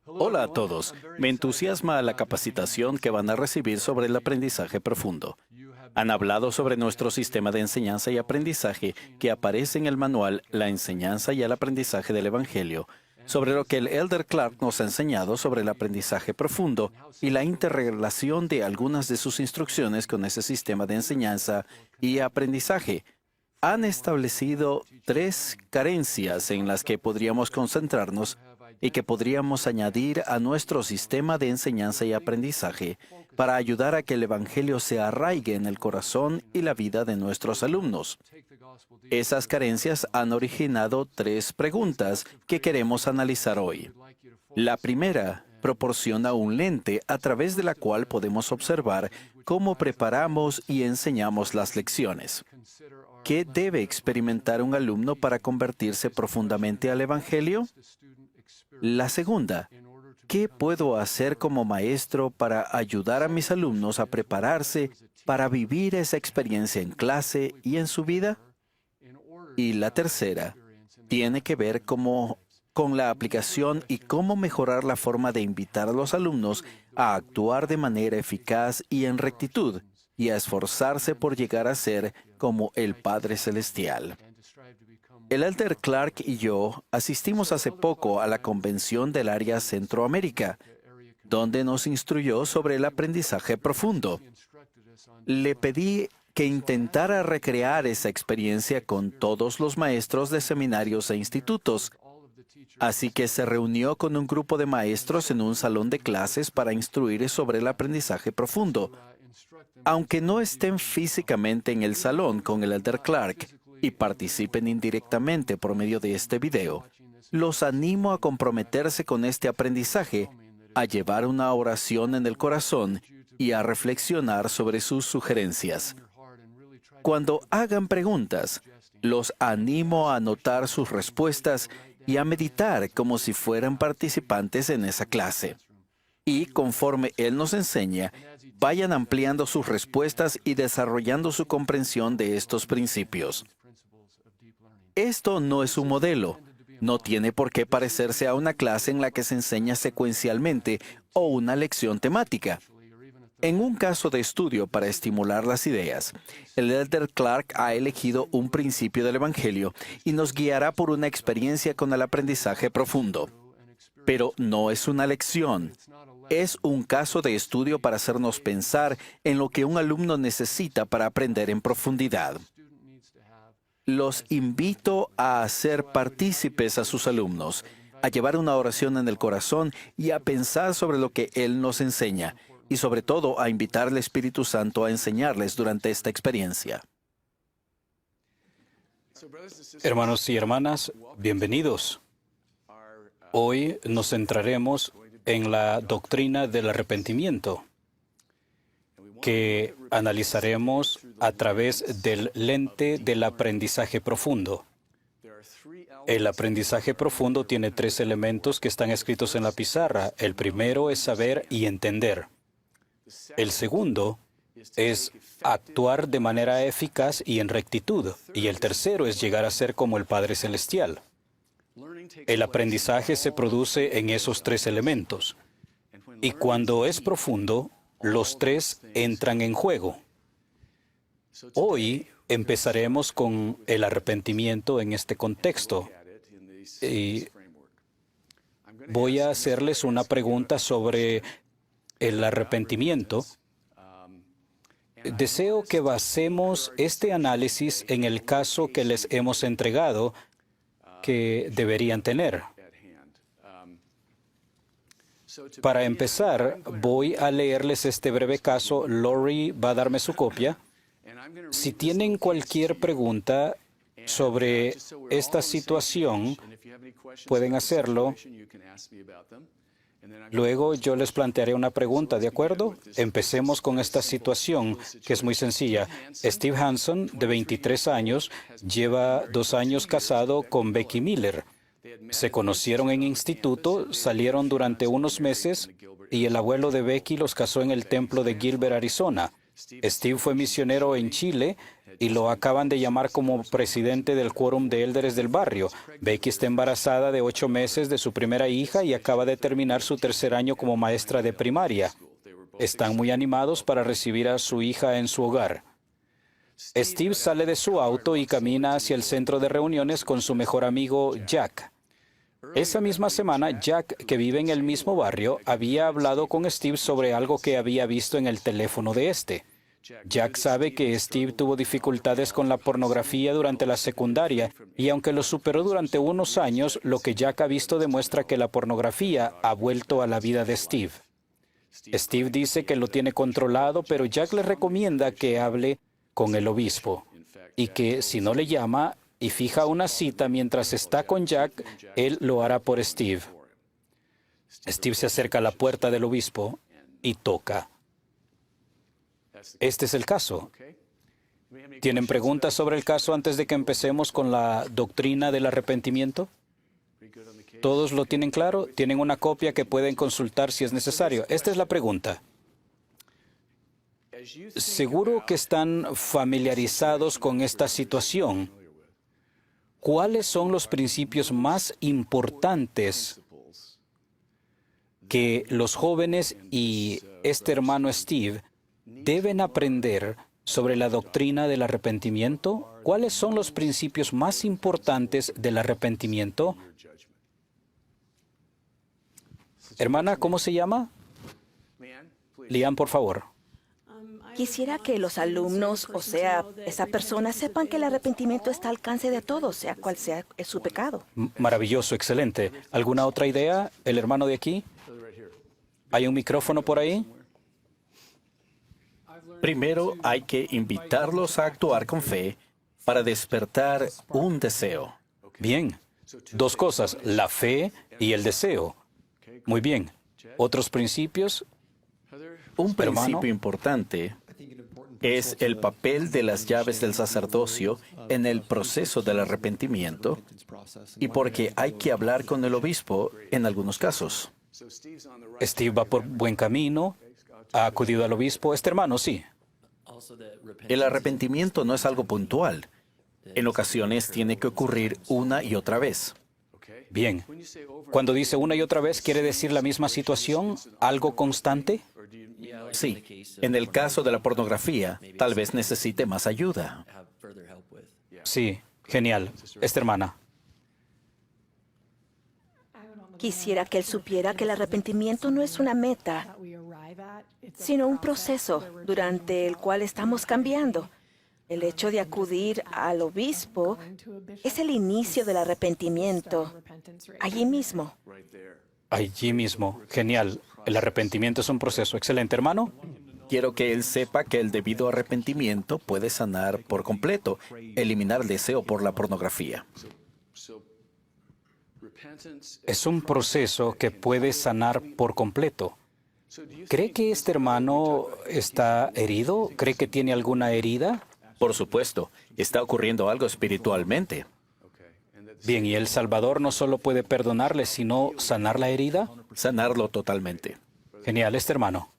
Hola a todos. Me entusiasma la capacitación que van a recibir sobre el aprendizaje profundo. Han hablado sobre nuestro sistema de enseñanza y aprendizaje que aparece en el manual La enseñanza y el aprendizaje del Evangelio, sobre lo que el Elder Clark nos ha enseñado sobre el aprendizaje profundo y la interrelación de algunas de sus instrucciones con ese sistema de enseñanza y aprendizaje. Han establecido 3 carencias en las que podríamos concentrarnos y que podríamos añadir a nuestro sistema de enseñanza y aprendizaje para ayudar a que el Evangelio se arraigue en el corazón y la vida de nuestros alumnos. Esas carencias han originado 3 preguntas que queremos analizar hoy. La primera proporciona un lente a través de la cual podemos observar cómo preparamos y enseñamos las lecciones. ¿Qué debe experimentar un alumno para convertirse profundamente al Evangelio? La segunda, ¿qué puedo hacer como maestro para ayudar a mis alumnos a prepararse para vivir esa experiencia en clase y en su vida? Y la tercera, tiene que ver con la aplicación y cómo mejorar la forma de invitar a los alumnos a actuar de manera eficaz y en rectitud, y a esforzarse por llegar a ser como el Padre Celestial. El Elder Clark y yo asistimos hace poco a la convención del área Centroamérica, donde nos instruyó sobre el aprendizaje profundo. Le pedí que intentara recrear esa experiencia con todos los maestros de seminarios e institutos. Así que se reunió con un grupo de maestros en un salón de clases para instruir sobre el aprendizaje profundo. Aunque no estén físicamente en el salón con el Elder Clark y participen indirectamente por medio de este video, los animo a comprometerse con este aprendizaje, a llevar una oración en el corazón y a reflexionar sobre sus sugerencias. Cuando hagan preguntas, los animo a anotar sus respuestas y a meditar como si fueran participantes en esa clase. Y conforme Él nos enseña, vayan ampliando sus respuestas y desarrollando su comprensión de estos principios. Esto no es un modelo. No tiene por qué parecerse a una clase en la que se enseña secuencialmente o una lección temática. En un caso de estudio para estimular las ideas, el Elder Clark ha elegido un principio del Evangelio y nos guiará por una experiencia con el aprendizaje profundo. Pero no es una lección. Es un caso de estudio para hacernos pensar en lo que un alumno necesita para aprender en profundidad. Los invito a hacer partícipes a sus alumnos, a llevar una oración en el corazón y a pensar sobre lo que Él nos enseña, y sobre todo a invitar al Espíritu Santo a enseñarles durante esta experiencia. Hermanos y hermanas, bienvenidos. Hoy nos centraremos en la doctrina del arrepentimiento, que analizaremos a través del lente del aprendizaje profundo. El aprendizaje profundo tiene 3 elementos que están escritos en la pizarra. El primero es saber y entender. El segundo es actuar de manera eficaz y en rectitud. Y el tercero es llegar a ser como el Padre Celestial. El aprendizaje se produce en esos 3 elementos. Y cuando es profundo, los 3 entran en juego. Hoy empezaremos con el arrepentimiento en este contexto. Y voy a hacerles una pregunta sobre el arrepentimiento. Deseo que basemos este análisis en el caso que les hemos entregado que deberían tener. Para empezar, voy a leerles este breve caso. Lori va a darme su copia. Si tienen cualquier pregunta sobre esta situación, pueden hacerlo. Luego yo les plantearé una pregunta, ¿de acuerdo? Empecemos con esta situación, que es muy sencilla. Steve Hanson, de 23 años, lleva 2 años casado con Becky Miller. Se conocieron en instituto, salieron durante unos meses y el abuelo de Becky los casó en el templo de Gilbert, Arizona. Steve fue misionero en Chile y lo acaban de llamar como presidente del quórum de élderes del barrio. Becky está embarazada de 8 meses de su primera hija y acaba de terminar su tercer año como maestra de primaria. Están muy animados para recibir a su hija en su hogar. Steve sale de su auto y camina hacia el centro de reuniones con su mejor amigo Jack. Esa misma semana, Jack, que vive en el mismo barrio, había hablado con Steve sobre algo que había visto en el teléfono de este. Jack sabe que Steve tuvo dificultades con la pornografía durante la secundaria y aunque lo superó durante unos años, lo que Jack ha visto demuestra que la pornografía ha vuelto a la vida de Steve. Steve dice que lo tiene controlado, pero Jack le recomienda que hable con el obispo y que si no le llama y fija una cita mientras está con Jack, él lo hará por Steve. Steve se acerca a la puerta del obispo y toca. Este es el caso. ¿Tienen preguntas sobre el caso antes de que empecemos con la doctrina del arrepentimiento? ¿Todos lo tienen claro? ¿Tienen una copia que pueden consultar si es necesario? Esta es la pregunta. Seguro que están familiarizados con esta situación. ¿Cuáles son los principios más importantes que los jóvenes y este hermano Steve deben aprender sobre la doctrina del arrepentimiento? ¿Cuáles son los principios más importantes del arrepentimiento? Hermana, ¿cómo se llama? Lian, por favor. Quisiera que los alumnos, o sea, esa persona, sepan que el arrepentimiento está al alcance de todos, sea cual sea su pecado. Maravilloso, excelente. ¿Alguna otra idea? ¿El hermano de aquí? ¿Hay un micrófono por ahí? Primero hay que invitarlos a actuar con fe para despertar un deseo. Bien. 2 cosas, la fe y el deseo. Muy bien. ¿Otros principios? Un Hermano. principio importante es el papel de las llaves del sacerdocio en el proceso del arrepentimiento y porque hay que hablar con el obispo en algunos casos. Steve va por buen camino, ha acudido al obispo. Este hermano, sí. El arrepentimiento no es algo puntual. En ocasiones tiene que ocurrir una y otra vez. Bien. Cuando dice una y otra vez, ¿quiere decir la misma situación? ¿Algo constante? Sí, en el caso de la pornografía, tal vez necesite más ayuda. Sí, genial. Esta hermana. Quisiera que él supiera que el arrepentimiento no es una meta, sino un proceso durante el cual estamos cambiando. El hecho de acudir al obispo es el inicio del arrepentimiento, allí mismo. Allí mismo. Genial. El arrepentimiento es un proceso. Excelente, hermano. Quiero que él sepa que el debido arrepentimiento puede sanar por completo, eliminar el deseo por la pornografía. Es un proceso que puede sanar por completo. ¿Cree que este hermano está herido? ¿Cree que tiene alguna herida? Por supuesto, está ocurriendo algo espiritualmente. Bien, ¿y el Salvador no solo puede perdonarle, sino sanar la herida? Sanarlo totalmente. Genial, este hermano.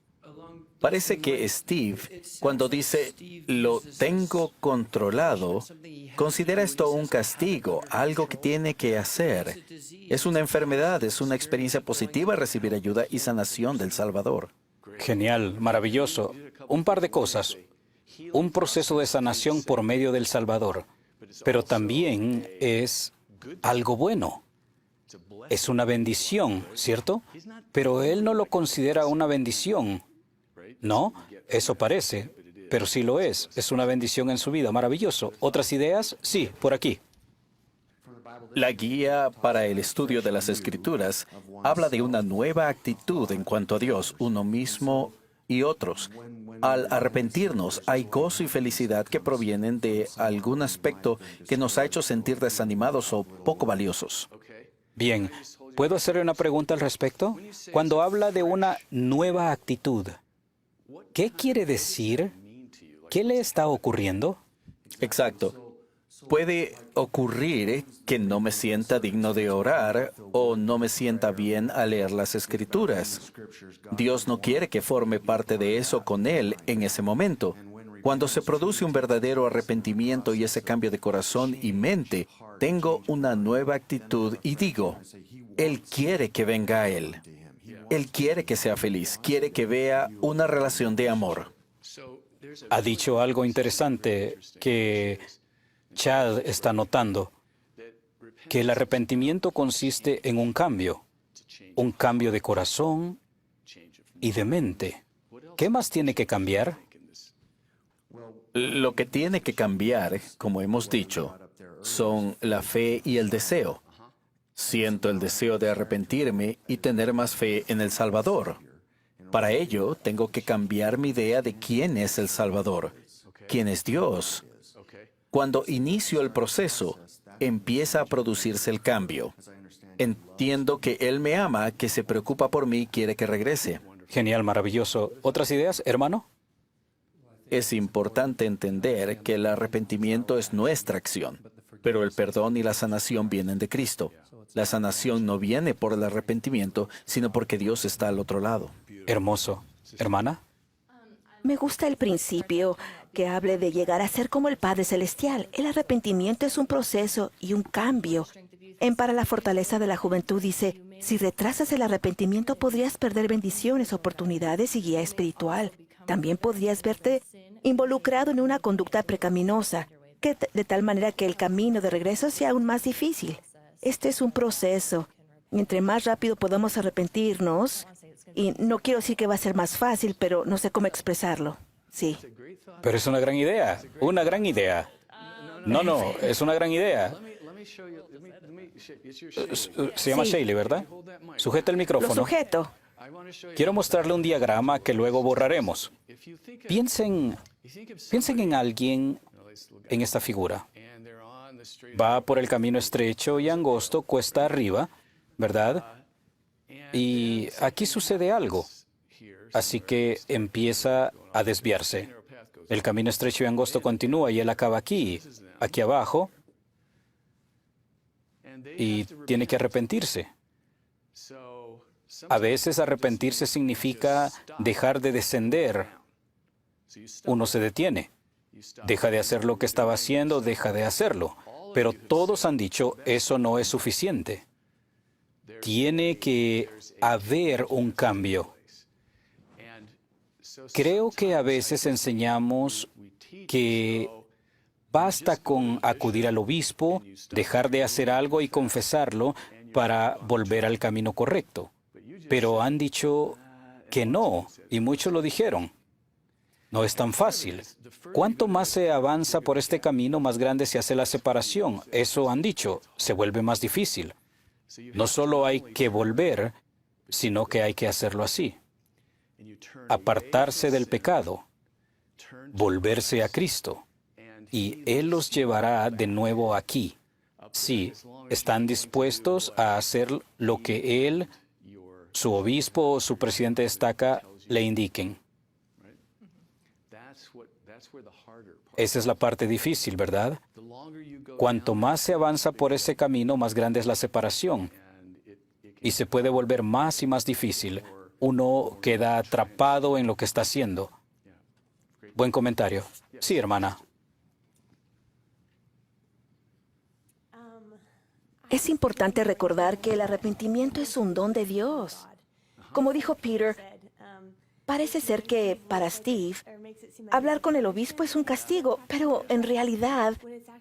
Parece que Steve, cuando dice, lo tengo controlado, considera esto un castigo, algo que tiene que hacer. Es una enfermedad, es una experiencia positiva recibir ayuda y sanación del Salvador. Genial, maravilloso. Un par de cosas. Un proceso de sanación por medio del Salvador, pero también es algo bueno. Es una bendición, ¿cierto? Pero él no lo considera una bendición. No, eso parece, pero sí lo es. Es una bendición en su vida. Maravilloso. ¿Otras ideas? Sí, por aquí. La guía para el estudio de las Escrituras habla de una nueva actitud en cuanto a Dios, uno mismo y otros. Al arrepentirnos, hay gozo y felicidad que provienen de algún aspecto que nos ha hecho sentir desanimados o poco valiosos. Bien, ¿puedo hacerle una pregunta al respecto? Cuando habla de una nueva actitud, ¿qué quiere decir? ¿Qué le está ocurriendo? Exacto. Puede ocurrir que no me sienta digno de orar o no me sienta bien al leer las Escrituras. Dios no quiere que forme parte de eso con Él en ese momento. Cuando se produce un verdadero arrepentimiento y ese cambio de corazón y mente, tengo una nueva actitud y digo, Él quiere que venga a Él. Él quiere que sea feliz, quiere que vea una relación de amor. Ha dicho algo interesante que Chad está notando, que el arrepentimiento consiste en un cambio de corazón y de mente. ¿Qué más tiene que cambiar? Lo que tiene que cambiar, como hemos dicho, son la fe y el deseo. Siento el deseo de arrepentirme y tener más fe en el Salvador. Para ello, tengo que cambiar mi idea de quién es el Salvador, quién es Dios. Cuando inicio el proceso, empieza a producirse el cambio. Entiendo que Él me ama, que se preocupa por mí y quiere que regrese. Genial, maravilloso. ¿Otras ideas, hermano? Es importante entender que el arrepentimiento es nuestra acción, pero el perdón y la sanación vienen de Cristo. La sanación no viene por el arrepentimiento, sino porque Dios está al otro lado. Hermoso. ¿Hermana? Me gusta el principio que hable de llegar a ser como el Padre Celestial. El arrepentimiento es un proceso y un cambio. En Para la Fortaleza de la Juventud dice, si retrasas el arrepentimiento podrías perder bendiciones, oportunidades y guía espiritual. También podrías verte involucrado en una conducta pecaminosa, de tal manera que el camino de regreso sea aún más difícil. Este es un proceso. Entre más rápido podamos arrepentirnos, y no quiero decir que va a ser más fácil, pero no sé cómo expresarlo. Sí. Pero es una gran idea, una gran idea. No, es una gran idea. Se llama Sí. Shaylee, ¿verdad? Sujeta el Lo micrófono. sujeto. Quiero mostrarle un diagrama que luego borraremos. Piensen en alguien en esta figura. Va por el camino estrecho y angosto, cuesta arriba, ¿verdad? Y aquí sucede algo. Así que empieza a desviarse. El camino estrecho y angosto continúa y él acaba aquí abajo, y tiene que arrepentirse. A veces arrepentirse significa dejar de descender. Uno se detiene. Deja de hacer lo que estaba haciendo, deja de hacerlo. Pero todos han dicho, eso no es suficiente. Tiene que haber un cambio. Creo que a veces enseñamos que basta con acudir al obispo, dejar de hacer algo y confesarlo para volver al camino correcto. Pero han dicho que no, y muchos lo dijeron. No es tan fácil. Cuanto más se avanza por este camino, más grande se hace la separación. Eso han dicho, se vuelve más difícil. No solo hay que volver, sino que hay que hacerlo así. Apartarse del pecado, volverse a Cristo, y Él los llevará de nuevo aquí. Sí, están dispuestos a hacer lo que Él, su obispo o su presidente de estaca le indiquen. Esa es la parte difícil, ¿verdad? Cuanto más se avanza por ese camino, más grande es la separación. Y se puede volver más y más difícil. Uno queda atrapado en lo que está haciendo. Buen comentario. Sí, hermana. Es importante recordar que el arrepentimiento es un don de Dios. Como dijo Peter, parece ser que para Steve, hablar con el obispo es un castigo, pero en realidad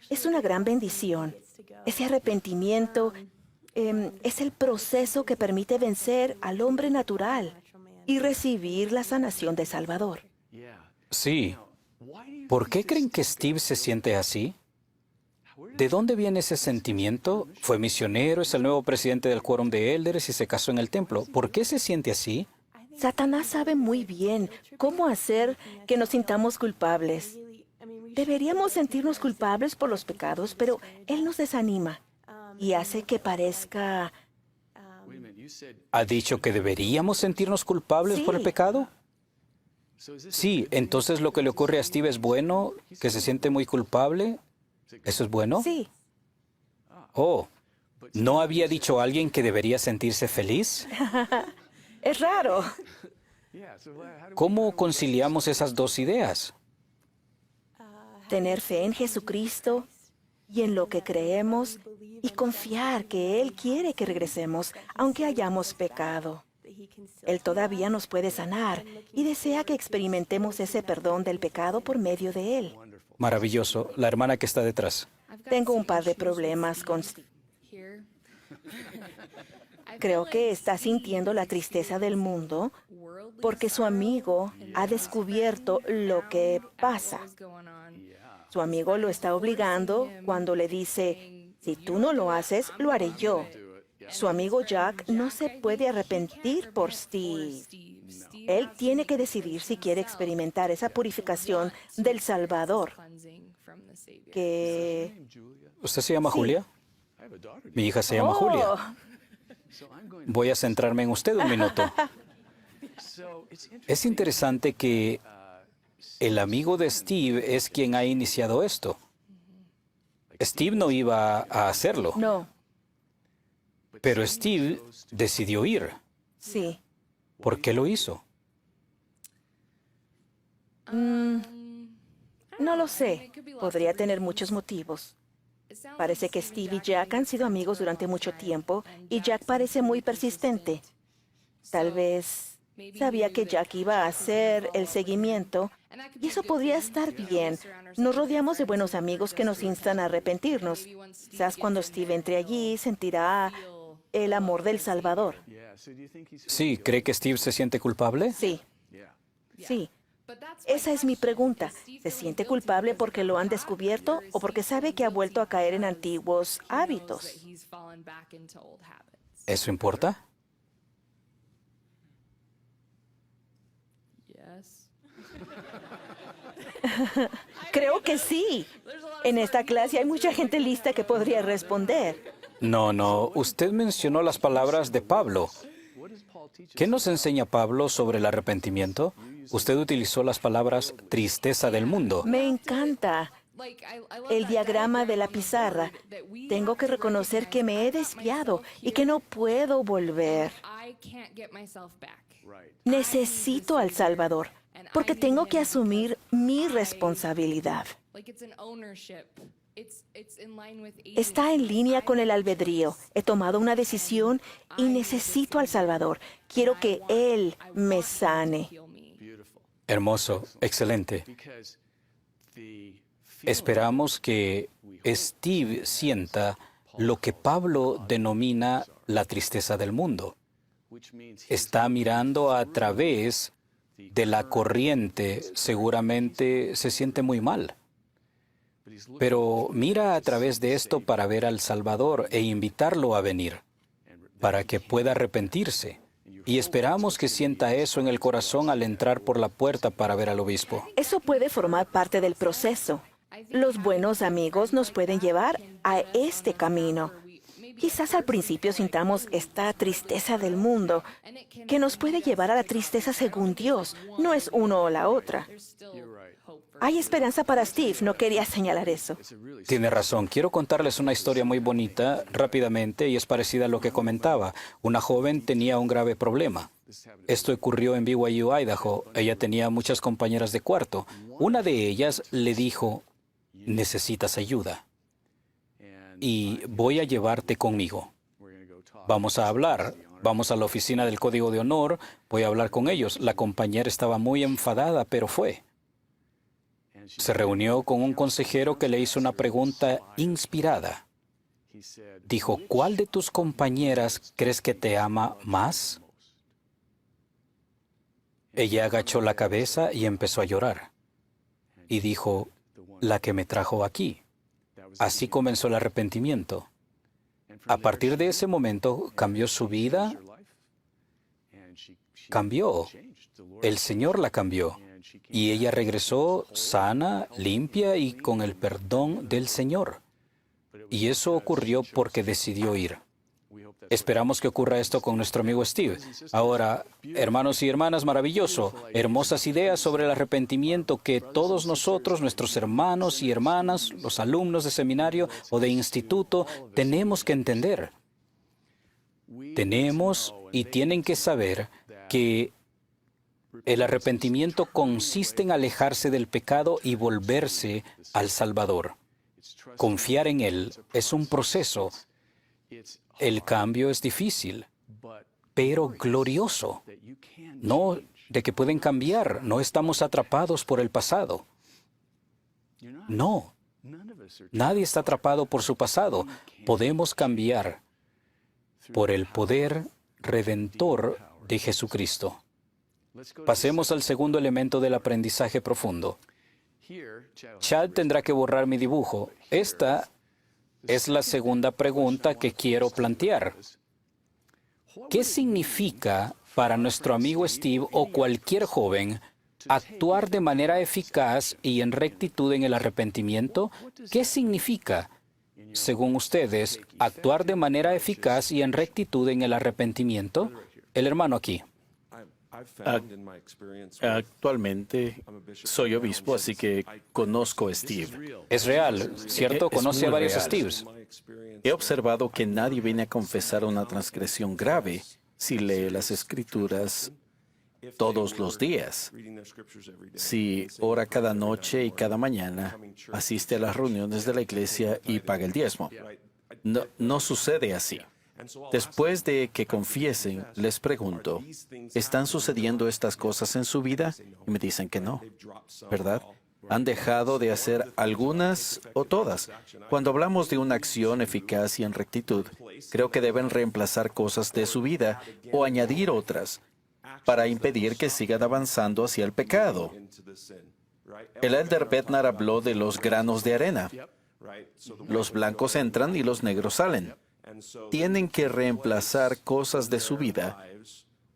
es una gran bendición. Ese arrepentimiento es el proceso que permite vencer al hombre natural y recibir la sanación de Salvador. Sí. ¿Por qué creen que Steve se siente así? ¿De dónde viene ese sentimiento? Fue misionero, es el nuevo presidente del quórum de élderes y se casó en el templo. ¿Por qué se siente así? Satanás sabe muy bien cómo hacer que nos sintamos culpables. Deberíamos sentirnos culpables por los pecados, pero Él nos desanima y hace que parezca... ¿Ha dicho que deberíamos sentirnos culpables por el Sí. pecado? Sí, entonces lo que le ocurre a Steve es bueno, que se siente muy culpable. ¿Eso es bueno? Sí, Oh, ¿no había dicho alguien que debería sentirse feliz? es raro. ¿Cómo conciliamos esas dos ideas? Tener fe en Jesucristo y en lo que creemos y confiar que Él quiere que regresemos, aunque hayamos pecado. Él todavía nos puede sanar y desea que experimentemos ese perdón del pecado por medio de Él. Maravilloso. La hermana que está detrás. Tengo un par de problemas con Steve. Creo que está sintiendo la tristeza del mundo porque su amigo ha descubierto lo que pasa. Su amigo lo está obligando cuando le dice, si tú no lo haces, lo haré yo. Su amigo Jack no se puede arrepentir por Steve. Él tiene que decidir si quiere experimentar esa purificación del Salvador. Que... ¿Usted se llama Sí. Julia? Mi hija se llama Oh, Julia. Voy a centrarme en usted un minuto. Es interesante que el amigo de Steve es quien ha iniciado esto. Steve no iba a hacerlo, no, pero Steve decidió ir. sí. ¿Por qué lo hizo? No lo sé. Podría tener muchos motivos. Parece que Steve y Jack han sido amigos durante mucho tiempo y Jack parece muy persistente. Tal vez sabía que Jack iba a hacer el seguimiento y eso podría estar bien. Nos rodeamos de buenos amigos que nos instan a arrepentirnos. Quizás cuando Steve entre allí sentirá el amor del Salvador. Sí, ¿cree que Steve se siente culpable? Sí, sí. Esa es mi pregunta. ¿Se siente culpable porque lo han descubierto o porque sabe que ha vuelto a caer en antiguos hábitos? ¿Eso importa? Creo que sí. En esta clase hay mucha gente lista que podría responder. No, usted mencionó las palabras de Pablo. ¿Qué nos enseña Pablo sobre el arrepentimiento? Usted utilizó las palabras tristeza del mundo. Me encanta el diagrama de la pizarra. Tengo que reconocer que me he desviado y que no puedo volver. Necesito al Salvador porque tengo que asumir mi responsabilidad. Está en línea con el albedrío. He tomado una decisión y necesito al Salvador. Quiero que Él me sane. Hermoso, excelente. Esperamos que Steve sienta lo que Pablo denomina la tristeza del mundo. Está mirando a través de la corriente, seguramente se siente muy mal. Pero mira a través de esto para ver al Salvador e invitarlo a venir, para que pueda arrepentirse. Y esperamos que sienta eso en el corazón al entrar por la puerta para ver al obispo. Eso puede formar parte del proceso. Los buenos amigos nos pueden llevar a este camino. Quizás al principio sintamos esta tristeza del mundo, que nos puede llevar a la tristeza según Dios. No es uno o la otra. Hay esperanza para Steve, no quería señalar eso. Tiene razón. Quiero contarles una historia muy bonita rápidamente y es parecida a lo que comentaba. Una joven tenía un grave problema. Esto ocurrió en BYU, Idaho. Ella tenía muchas compañeras de cuarto. Una de ellas le dijo, necesitas ayuda y voy a llevarte conmigo. Vamos a hablar. Vamos a la oficina del Código de Honor. Voy a hablar con ellos. La compañera estaba muy enfadada, pero fue. Se reunió con un consejero que le hizo una pregunta inspirada. Dijo, ¿cuál de tus compañeras crees que te ama más? Ella agachó la cabeza y empezó a llorar. Y dijo, la que me trajo aquí. Así comenzó el arrepentimiento. A partir de ese momento cambió su vida. Cambió. El Señor la cambió. Y ella regresó sana, limpia y con el perdón del Señor. Y eso ocurrió porque decidió ir. Esperamos que ocurra esto con nuestro amigo Steve. Ahora, hermanos y hermanas, maravilloso. Hermosas ideas sobre el arrepentimiento que todos nosotros, nuestros hermanos y hermanas, los alumnos de seminario o de instituto, tenemos que entender. Tenemos y tienen que saber que el arrepentimiento consiste en alejarse del pecado y volverse al Salvador. Confiar en Él es un proceso. El cambio es difícil, pero glorioso. No de que pueden cambiar, no estamos atrapados por el pasado. No, nadie está atrapado por su pasado. Podemos cambiar por el poder redentor de Jesucristo. Pasemos al segundo elemento del aprendizaje profundo. Chad tendrá que borrar mi dibujo. Esta es la segunda pregunta que quiero plantear. ¿Qué significa para nuestro amigo Steve o cualquier joven actuar de manera eficaz y en rectitud en el arrepentimiento? ¿Qué significa, según ustedes, actuar de manera eficaz y en rectitud en el arrepentimiento? El hermano aquí. Actualmente soy obispo, así que conozco a Steve. Es real, ¿cierto? Es Conoce muy a varios real. Steves. He observado que nadie viene a confesar una transgresión grave si lee las Escrituras todos los días. Si ora cada noche y cada mañana, asiste a las reuniones de la iglesia y paga el diezmo. No sucede así. Después de que confiesen, les pregunto, ¿están sucediendo estas cosas en su vida? Y me dicen que no, ¿verdad? ¿Han dejado de hacer algunas o todas? Cuando hablamos de una acción eficaz y en rectitud, creo que deben reemplazar cosas de su vida o añadir otras para impedir que sigan avanzando hacia el pecado. El elder Bednar habló de los granos de arena. Los blancos entran y los negros salen. Tienen que reemplazar cosas de su vida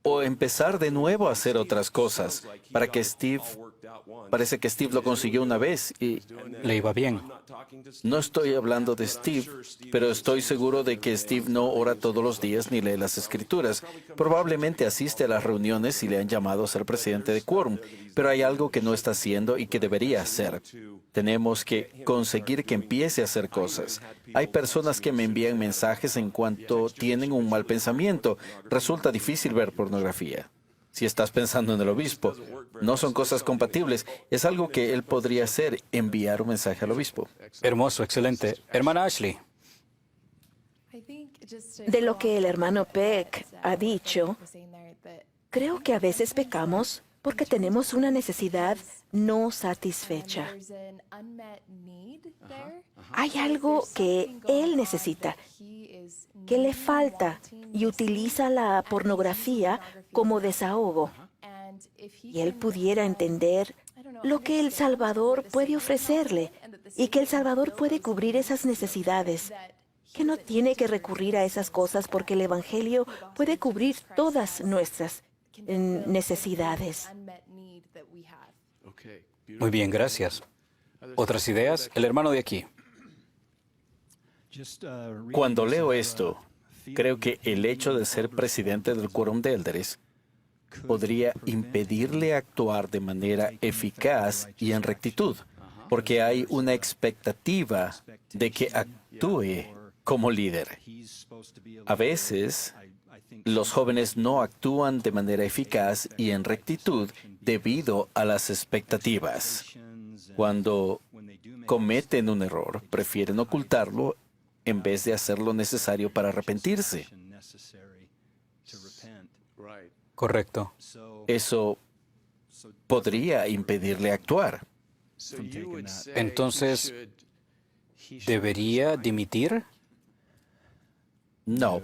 o empezar de nuevo a hacer otras cosas para que parece que Steve lo consiguió una vez y Le iba bien. no estoy hablando de Steve, pero estoy seguro de que Steve no ora todos los días ni lee las Escrituras. Probablemente asiste a las reuniones y le han llamado a ser presidente de quórum, pero hay algo que no está haciendo y que debería hacer. Tenemos que conseguir que empiece a hacer cosas. Hay personas que me envían mensajes en cuanto tienen un mal pensamiento. Resulta difícil ver pornografía. Si estás pensando en el obispo, no son cosas compatibles. Es algo que él podría hacer, enviar un mensaje al obispo. Hermoso, excelente. Hermana Ashley. De lo que el hermano Peck ha dicho, creo que a veces pecamos porque tenemos una necesidad no satisfecha. Hay algo que él necesita, que le falta, y utiliza la pornografía como desahogo. Y él pudiera entender lo que el Salvador puede ofrecerle y que el Salvador puede cubrir esas necesidades, que no tiene que recurrir a esas cosas porque el Evangelio puede cubrir todas nuestras necesidades. Muy bien, gracias. ¿Otras ideas? El hermano de aquí. Cuando leo esto, creo que el hecho de ser presidente del quórum de élderes podría impedirle actuar de manera eficaz y en rectitud, porque hay una expectativa de que actúe como líder. A veces, los jóvenes no actúan de manera eficaz y en rectitud debido a las expectativas. Cuando cometen un error, prefieren ocultarlo en vez de hacer lo necesario para arrepentirse. Correcto. Eso podría impedirle actuar. Entonces, ¿debería dimitir? No.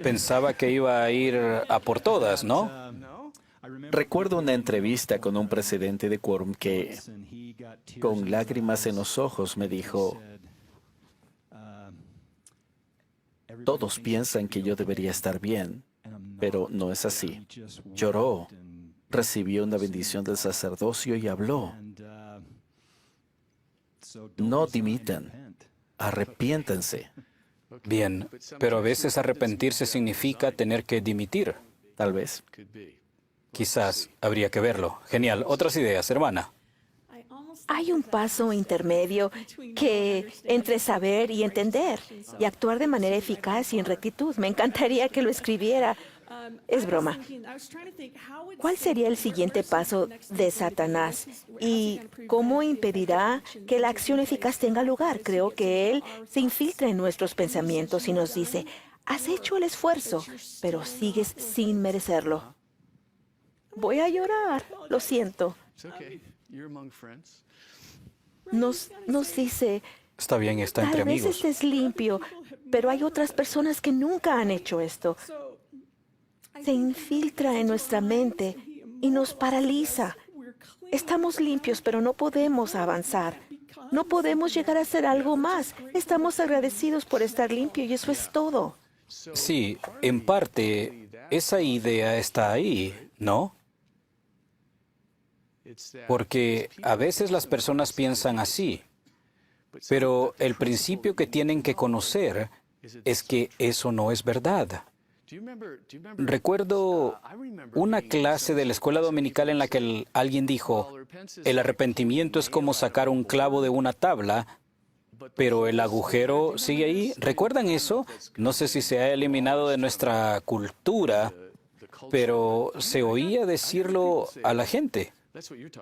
Pensaba que iba a ir a por todas, ¿no? Recuerdo una entrevista con un presidente de quórum que, con lágrimas en los ojos, me dijo, todos piensan que yo debería estar bien, pero no es así. Lloró, recibió una bendición del sacerdocio y habló. No dimitan, arrepiéntanse. Bien, pero a veces arrepentirse significa tener que dimitir. Tal vez. Quizás habría que verlo. Genial. Otras ideas, hermana. Hay un paso intermedio que entre saber y entender y actuar de manera eficaz y en rectitud. Me encantaría que lo escribiera. Es broma. ¿Cuál sería el siguiente paso de Satanás? ¿Y cómo impedirá que la acción eficaz tenga lugar? Creo que él se infiltra en nuestros pensamientos y nos dice, has hecho el esfuerzo, pero sigues sin merecerlo. Voy a llorar, lo siento. Nos dice, Está bien, está entre tal vez amigos. estés limpio, pero hay otras personas que nunca han hecho esto. Se infiltra en nuestra mente y nos paraliza. Estamos limpios, pero no podemos avanzar. No podemos llegar a hacer algo más. Estamos agradecidos por estar limpio y eso es todo. Sí, en parte, esa idea está ahí, ¿no? Porque a veces las personas piensan así, pero el principio que tienen que conocer es que eso no es verdad. Recuerdo una clase de la escuela dominical en la que alguien dijo, el arrepentimiento es como sacar un clavo de una tabla, pero el agujero sigue ahí. ¿Recuerdan eso? No sé si se ha eliminado de nuestra cultura, pero se oía decirlo a la gente.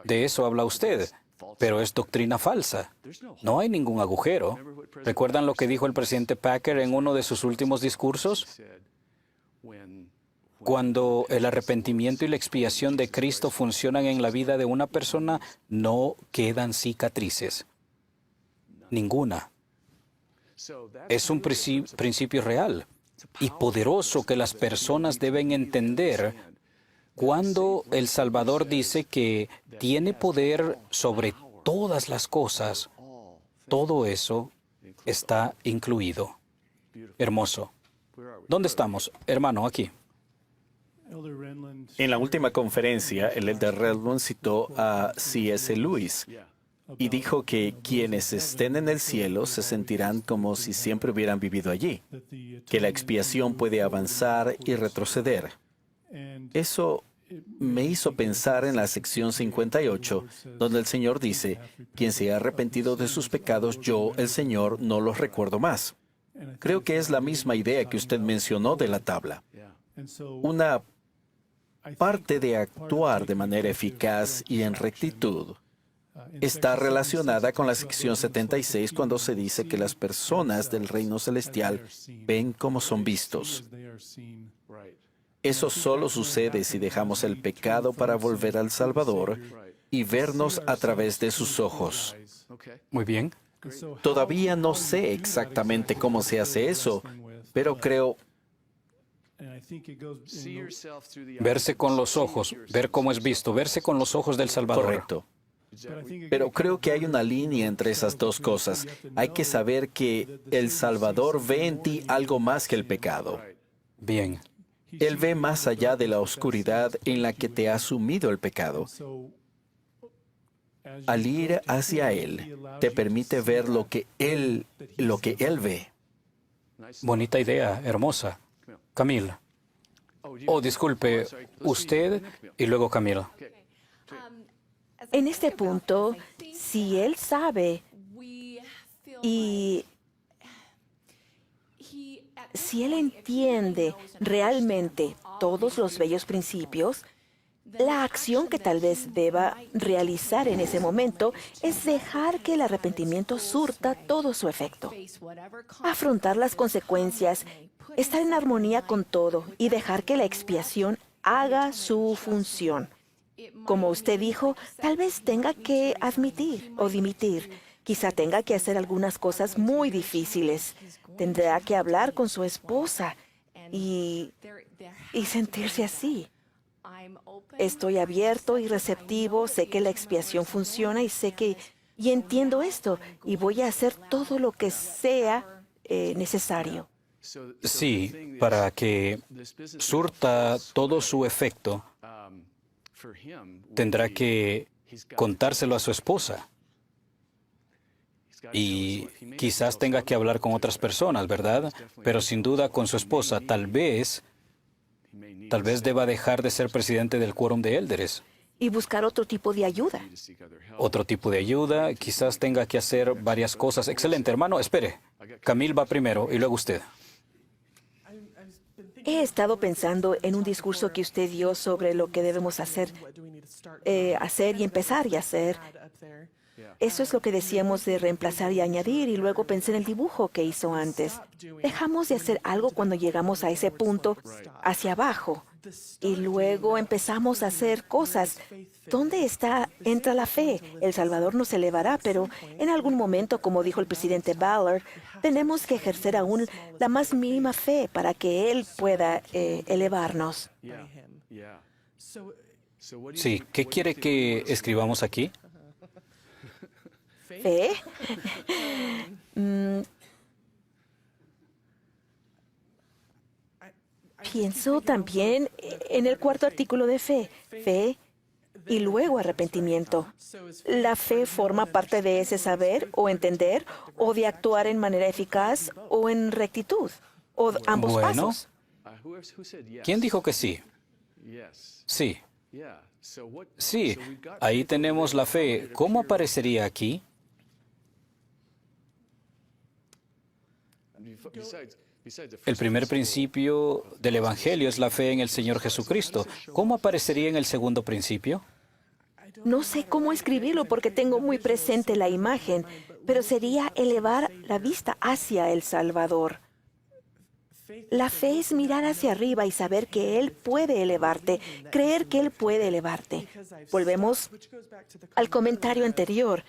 De eso habla usted, pero es doctrina falsa. No hay ningún agujero. ¿Recuerdan lo que dijo el presidente Packer en uno de sus últimos discursos? Cuando el arrepentimiento y la expiación de Cristo funcionan en la vida de una persona, no quedan cicatrices. Ninguna. Es un principio real y poderoso que las personas deben entender cuando el Salvador dice que tiene poder sobre todas las cosas. Todo eso está incluido. Hermoso. ¿Dónde estamos? Hermano, aquí. En la última conferencia, el elder Redmond citó a C.S. Lewis y dijo que quienes estén en el cielo se sentirán como si siempre hubieran vivido allí, que la expiación puede avanzar y retroceder. Eso me hizo pensar en la sección 58, donde el Señor dice, quien se ha arrepentido de sus pecados, yo, el Señor, no los recuerdo más. Creo que es la misma idea que usted mencionó de la tabla. Una parte de actuar de manera eficaz y en rectitud está relacionada con la sección 76 cuando se dice que las personas del reino celestial ven como son vistos. Eso solo sucede si dejamos el pecado para volver al Salvador y vernos a través de sus ojos. Muy bien. Todavía no sé exactamente cómo se hace eso, pero creo Verse con los ojos, ver cómo es visto, verse con los ojos del Salvador. correcto. Pero creo que hay una línea entre esas dos cosas. Hay que saber que el Salvador ve en ti algo más que el pecado. Bien. Él ve más allá de la oscuridad en la que te ha sumido el pecado. Al ir hacia Él, te permite ver lo que Él ve. Bonita idea, hermosa. Camila. Oh, disculpe, usted y luego Camila. En este punto, si él sabe y si él entiende realmente todos los bellos principios, la acción que tal vez deba realizar en ese momento es dejar que el arrepentimiento surta todo su efecto. Afrontar las consecuencias, estar en armonía con todo y dejar que la expiación haga su función. Como usted dijo, tal vez tenga que admitir o dimitir. Quizá tenga que hacer algunas cosas muy difíciles. Tendrá que hablar con su esposa y sentirse así. Estoy abierto y receptivo, sé que la expiación funciona y entiendo esto y voy a hacer todo lo que sea necesario. Sí, para que surta todo su efecto, tendrá que contárselo a su esposa. Y quizás tenga que hablar con otras personas, ¿verdad? Pero sin duda con su esposa, tal vez deba dejar de ser presidente del quórum de élderes. Y buscar otro tipo de ayuda. Otro tipo de ayuda, quizás tenga que hacer varias cosas. Excelente, hermano, espere. Camille va primero y luego usted. He estado pensando en un discurso que usted dio sobre lo que debemos hacer y empezar y hacer. Eso es lo que decíamos de reemplazar y añadir, y luego pensé en el dibujo que hizo antes. Dejamos de hacer algo cuando llegamos a ese punto hacia abajo, y luego empezamos a hacer cosas. ¿Dónde entra la fe? El Salvador nos elevará, pero en algún momento, como dijo el presidente Ballard, tenemos que ejercer aún la más mínima fe para que Él pueda elevarnos. Sí, ¿qué quiere que escribamos aquí? ¿Fe? Pienso también en el cuarto artículo de fe. Fe y luego arrepentimiento. La fe forma parte de ese saber o entender o de actuar en manera eficaz o en rectitud o ambos Bueno. pasos. ¿Quién dijo que sí? Sí. Sí, ahí tenemos la fe. ¿Cómo aparecería aquí? El primer principio del Evangelio es la fe en el Señor Jesucristo. ¿Cómo aparecería en el segundo principio? No sé cómo escribirlo porque tengo muy presente la imagen, pero sería elevar la vista hacia el Salvador. La fe es mirar hacia arriba y saber que Él puede elevarte, creer que Él puede elevarte. Volvemos al comentario anterior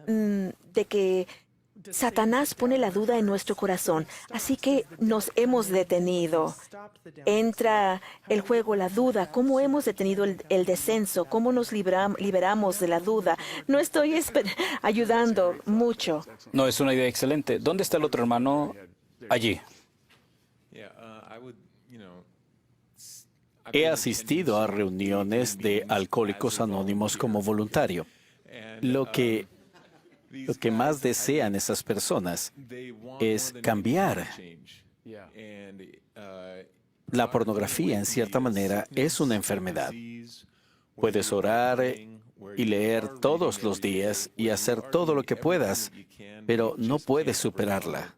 de que Satanás pone la duda en nuestro corazón, así que nos hemos detenido. Entra el juego la duda, cómo hemos detenido el descenso, cómo nos liberamos de la duda. No estoy ayudando mucho. No, es una idea excelente. ¿Dónde está el otro hermano? Allí. He asistido a reuniones de Alcohólicos Anónimos como voluntario. Lo que más desean esas personas es cambiar. La pornografía, en cierta manera, es una enfermedad. Puedes orar y leer todos los días y hacer todo lo que puedas, pero no puedes superarla.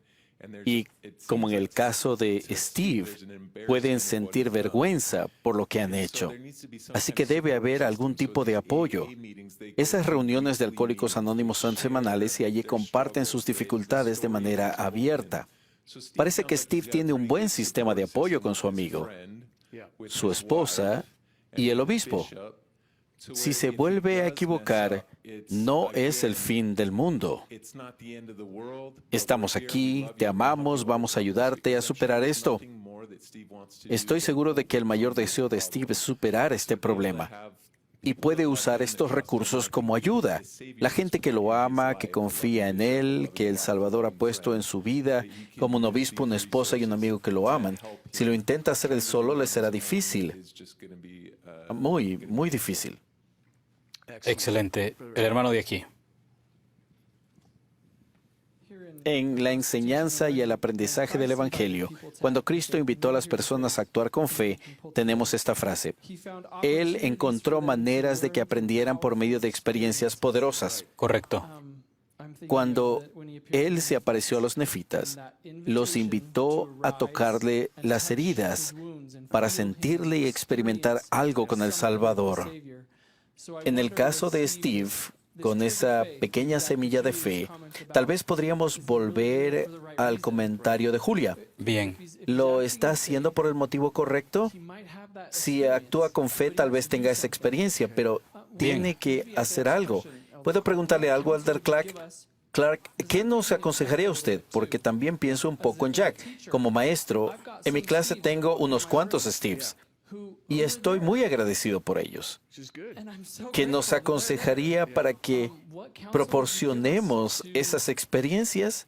Y como en el caso de Steve, pueden sentir vergüenza por lo que han hecho. Así que debe haber algún tipo de apoyo. Esas reuniones de Alcohólicos Anónimos son semanales y allí comparten sus dificultades de manera abierta. Parece que Steve tiene un buen sistema de apoyo con su amigo, su esposa y el obispo. Si se vuelve a equivocar, no es el fin del mundo. Estamos aquí, te amamos, vamos a ayudarte a superar esto. Estoy seguro de que el mayor deseo de Steve es superar este problema y puede usar estos recursos como ayuda. La gente que lo ama, que confía en él, que el Salvador ha puesto en su vida, como un obispo, una esposa y un amigo que lo aman. Si lo intenta hacer él solo, le será difícil. Muy, muy difícil. Excelente. El hermano de aquí. En la enseñanza y el aprendizaje del Evangelio, cuando Cristo invitó a las personas a actuar con fe, tenemos esta frase. Él encontró maneras de que aprendieran por medio de experiencias poderosas. Correcto. Cuando Él se apareció a los nefitas, los invitó a tocarle las heridas para sentirle y experimentar algo con el Salvador. En el caso de Steve, con esa pequeña semilla de fe, tal vez podríamos volver al comentario de Julia. Bien. ¿Lo está haciendo por el motivo correcto? Si actúa con fe, tal vez tenga esa experiencia, pero tiene que hacer algo. ¿Puedo preguntarle algo al Elder Clark? Clark, ¿qué nos aconsejaría usted? Porque también pienso un poco en Jack. Como maestro, en mi clase tengo unos cuantos Steves. Y estoy muy agradecido por ellos. ¿Qué nos aconsejaría para que proporcionemos esas experiencias?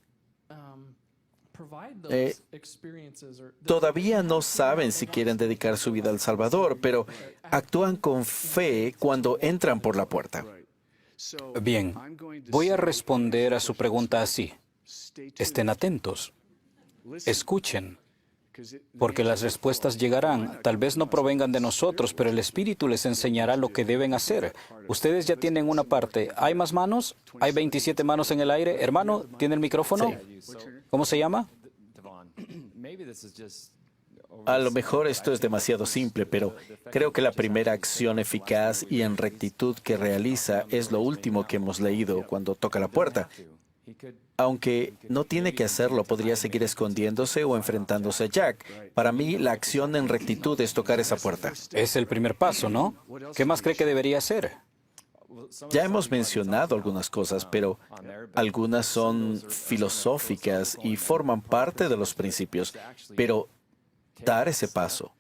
Todavía no saben si quieren dedicar su vida al Salvador, pero actúan con fe cuando entran por la puerta. Bien, voy a responder a su pregunta así. Estén atentos. Escuchen, porque las respuestas llegarán. Tal vez no provengan de nosotros, pero el Espíritu les enseñará lo que deben hacer. Ustedes ya tienen una parte. ¿Hay más manos? ¿Hay 27 manos en el aire? Hermano, ¿tiene el micrófono? ¿Cómo se llama? A lo mejor esto es demasiado simple, pero creo que la primera acción eficaz y en rectitud que realiza es lo último que hemos leído cuando toca la puerta. Aunque no tiene que hacerlo, podría seguir escondiéndose o enfrentándose a Jack. Para mí, la acción en rectitud es tocar esa puerta. Es el primer paso, ¿no? ¿Qué más cree que debería hacer? Ya hemos mencionado algunas cosas, pero algunas son filosóficas y forman parte de los principios. Pero dar ese paso,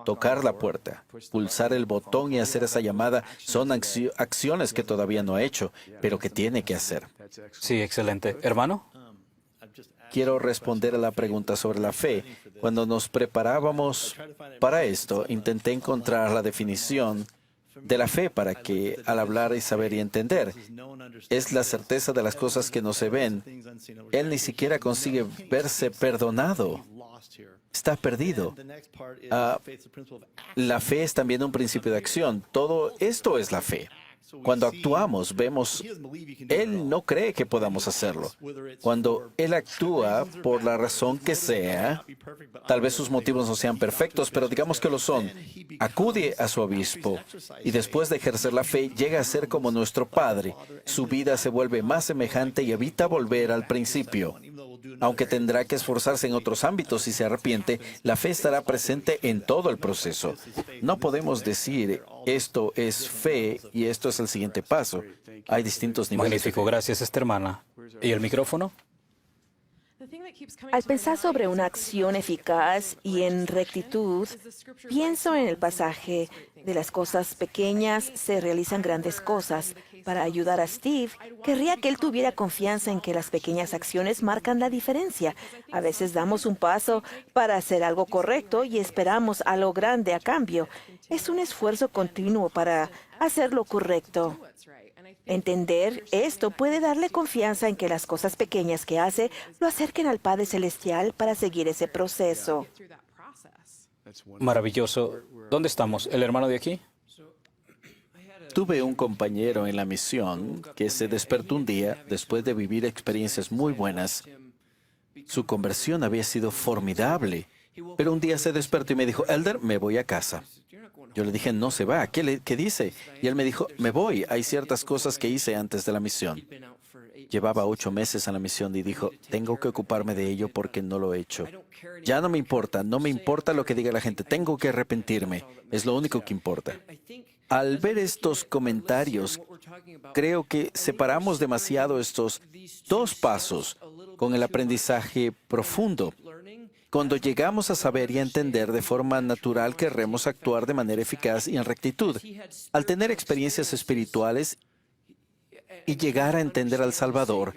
tocar la puerta, pulsar el botón y hacer esa llamada son acciones que todavía no ha hecho, pero que tiene que hacer. Sí, excelente. Hermano. Quiero responder a la pregunta sobre la fe. Cuando nos preparábamos para esto, intenté encontrar la definición de la fe para que al hablar y saber y entender. Es la certeza de las cosas que no se ven. Él ni siquiera consigue verse perdonado. Está perdido. La fe es también un principio de acción. Todo esto es la fe. Cuando actuamos, vemos, Él no cree que podamos hacerlo. Cuando Él actúa, por la razón que sea, tal vez sus motivos no sean perfectos, pero digamos que lo son, acude a su obispo y después de ejercer la fe, llega a ser como nuestro Padre. Su vida se vuelve más semejante y evita volver al principio. Aunque tendrá que esforzarse en otros ámbitos si se arrepiente, la fe estará presente en todo el proceso. No podemos decir, esto es fe y esto es el siguiente paso. Hay distintos niveles. Magnífico, gracias, esta hermana. ¿Y el micrófono? Al pensar sobre una acción eficaz y en rectitud, pienso en el pasaje de las cosas pequeñas se realizan grandes cosas. Para ayudar a Steve, querría que él tuviera confianza en que las pequeñas acciones marcan la diferencia. A veces damos un paso para hacer algo correcto y esperamos algo grande a cambio. Es un esfuerzo continuo para hacer lo correcto. Entender esto puede darle confianza en que las cosas pequeñas que hace lo acerquen al Padre Celestial para seguir ese proceso. Maravilloso. ¿Dónde estamos? ¿El hermano de aquí? Tuve un compañero en la misión que se despertó un día después de vivir experiencias muy buenas. Su conversión había sido formidable, pero un día se despertó y me dijo, Elder, me voy a casa. Yo le dije, no se va, ¿qué dice? Y él me dijo, me voy, hay ciertas cosas que hice antes de la misión. Llevaba 8 meses en la misión y dijo, tengo que ocuparme de ello porque no lo he hecho. Ya no me importa lo que diga la gente, tengo que arrepentirme, es lo único que importa. Al ver estos comentarios, creo que separamos demasiado estos 2 pasos con el aprendizaje profundo. Cuando llegamos a saber y a entender de forma natural, querremos actuar de manera eficaz y en rectitud. Al tener experiencias espirituales y llegar a entender al Salvador,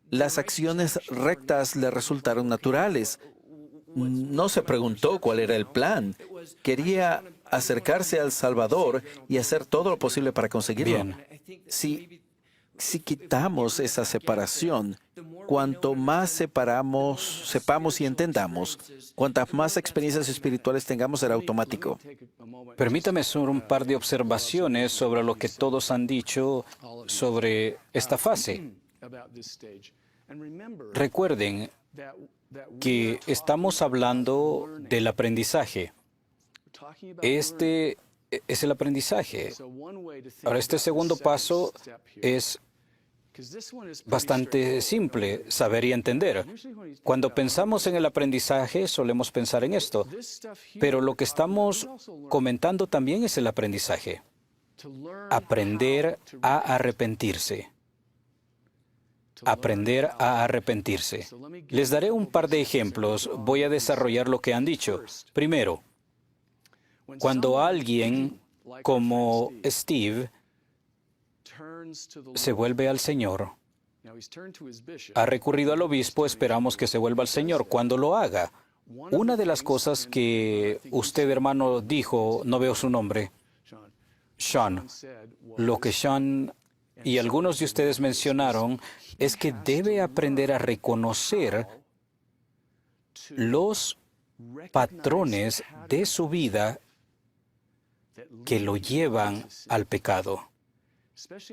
las acciones rectas le resultaron naturales. No se preguntó cuál era el plan. Quería acercarse al Salvador y hacer todo lo posible para conseguirlo. Bien. Si quitamos esa separación, cuanto más sepamos y entendamos, cuantas más experiencias espirituales tengamos, será automático. Permítame hacer un par de observaciones sobre lo que todos han dicho sobre esta fase. Recuerden que estamos hablando del aprendizaje. Este es el aprendizaje. Ahora, este segundo paso es bastante simple, saber y entender. Cuando pensamos en el aprendizaje, solemos pensar en esto, pero lo que estamos comentando también es el aprendizaje. Aprender a arrepentirse. Aprender a arrepentirse. Les daré un par de ejemplos. Voy a desarrollar lo que han dicho. Primero, cuando alguien como Steve se vuelve al Señor, ha recurrido al obispo, esperamos que se vuelva al Señor. Cuando lo haga, una de las cosas que usted, hermano, dijo, no veo su nombre, Sean, lo que Sean Y algunos de ustedes mencionaron es que debe aprender a reconocer los patrones de su vida que lo llevan al pecado.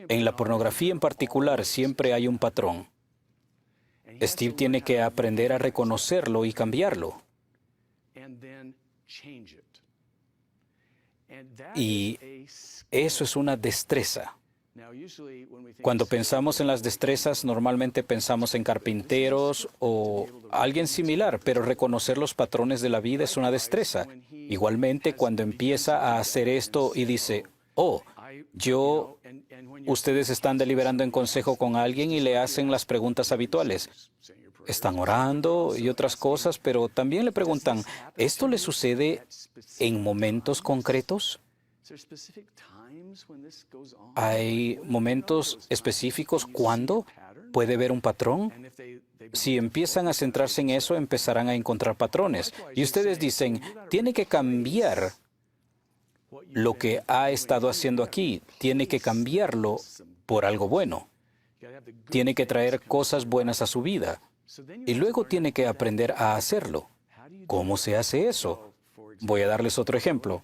En la pornografía en particular siempre hay un patrón. Steve tiene que aprender a reconocerlo y cambiarlo. Y eso es una destreza. Cuando pensamos en las destrezas, normalmente pensamos en carpinteros o alguien similar, pero reconocer los patrones de la vida es una destreza. Igualmente, cuando empieza a hacer esto y dice, ustedes están deliberando en consejo con alguien y le hacen las preguntas habituales. Están orando y otras cosas, pero también le preguntan, ¿esto le sucede en momentos concretos? ¿Hay momentos específicos cuando puede ver un patrón? Si empiezan a centrarse en eso, empezarán a encontrar patrones. Y ustedes dicen, tiene que cambiar lo que ha estado haciendo aquí. Tiene que cambiarlo por algo bueno. Tiene que traer cosas buenas a su vida. Y luego tiene que aprender a hacerlo. ¿Cómo se hace eso? Voy a darles otro ejemplo.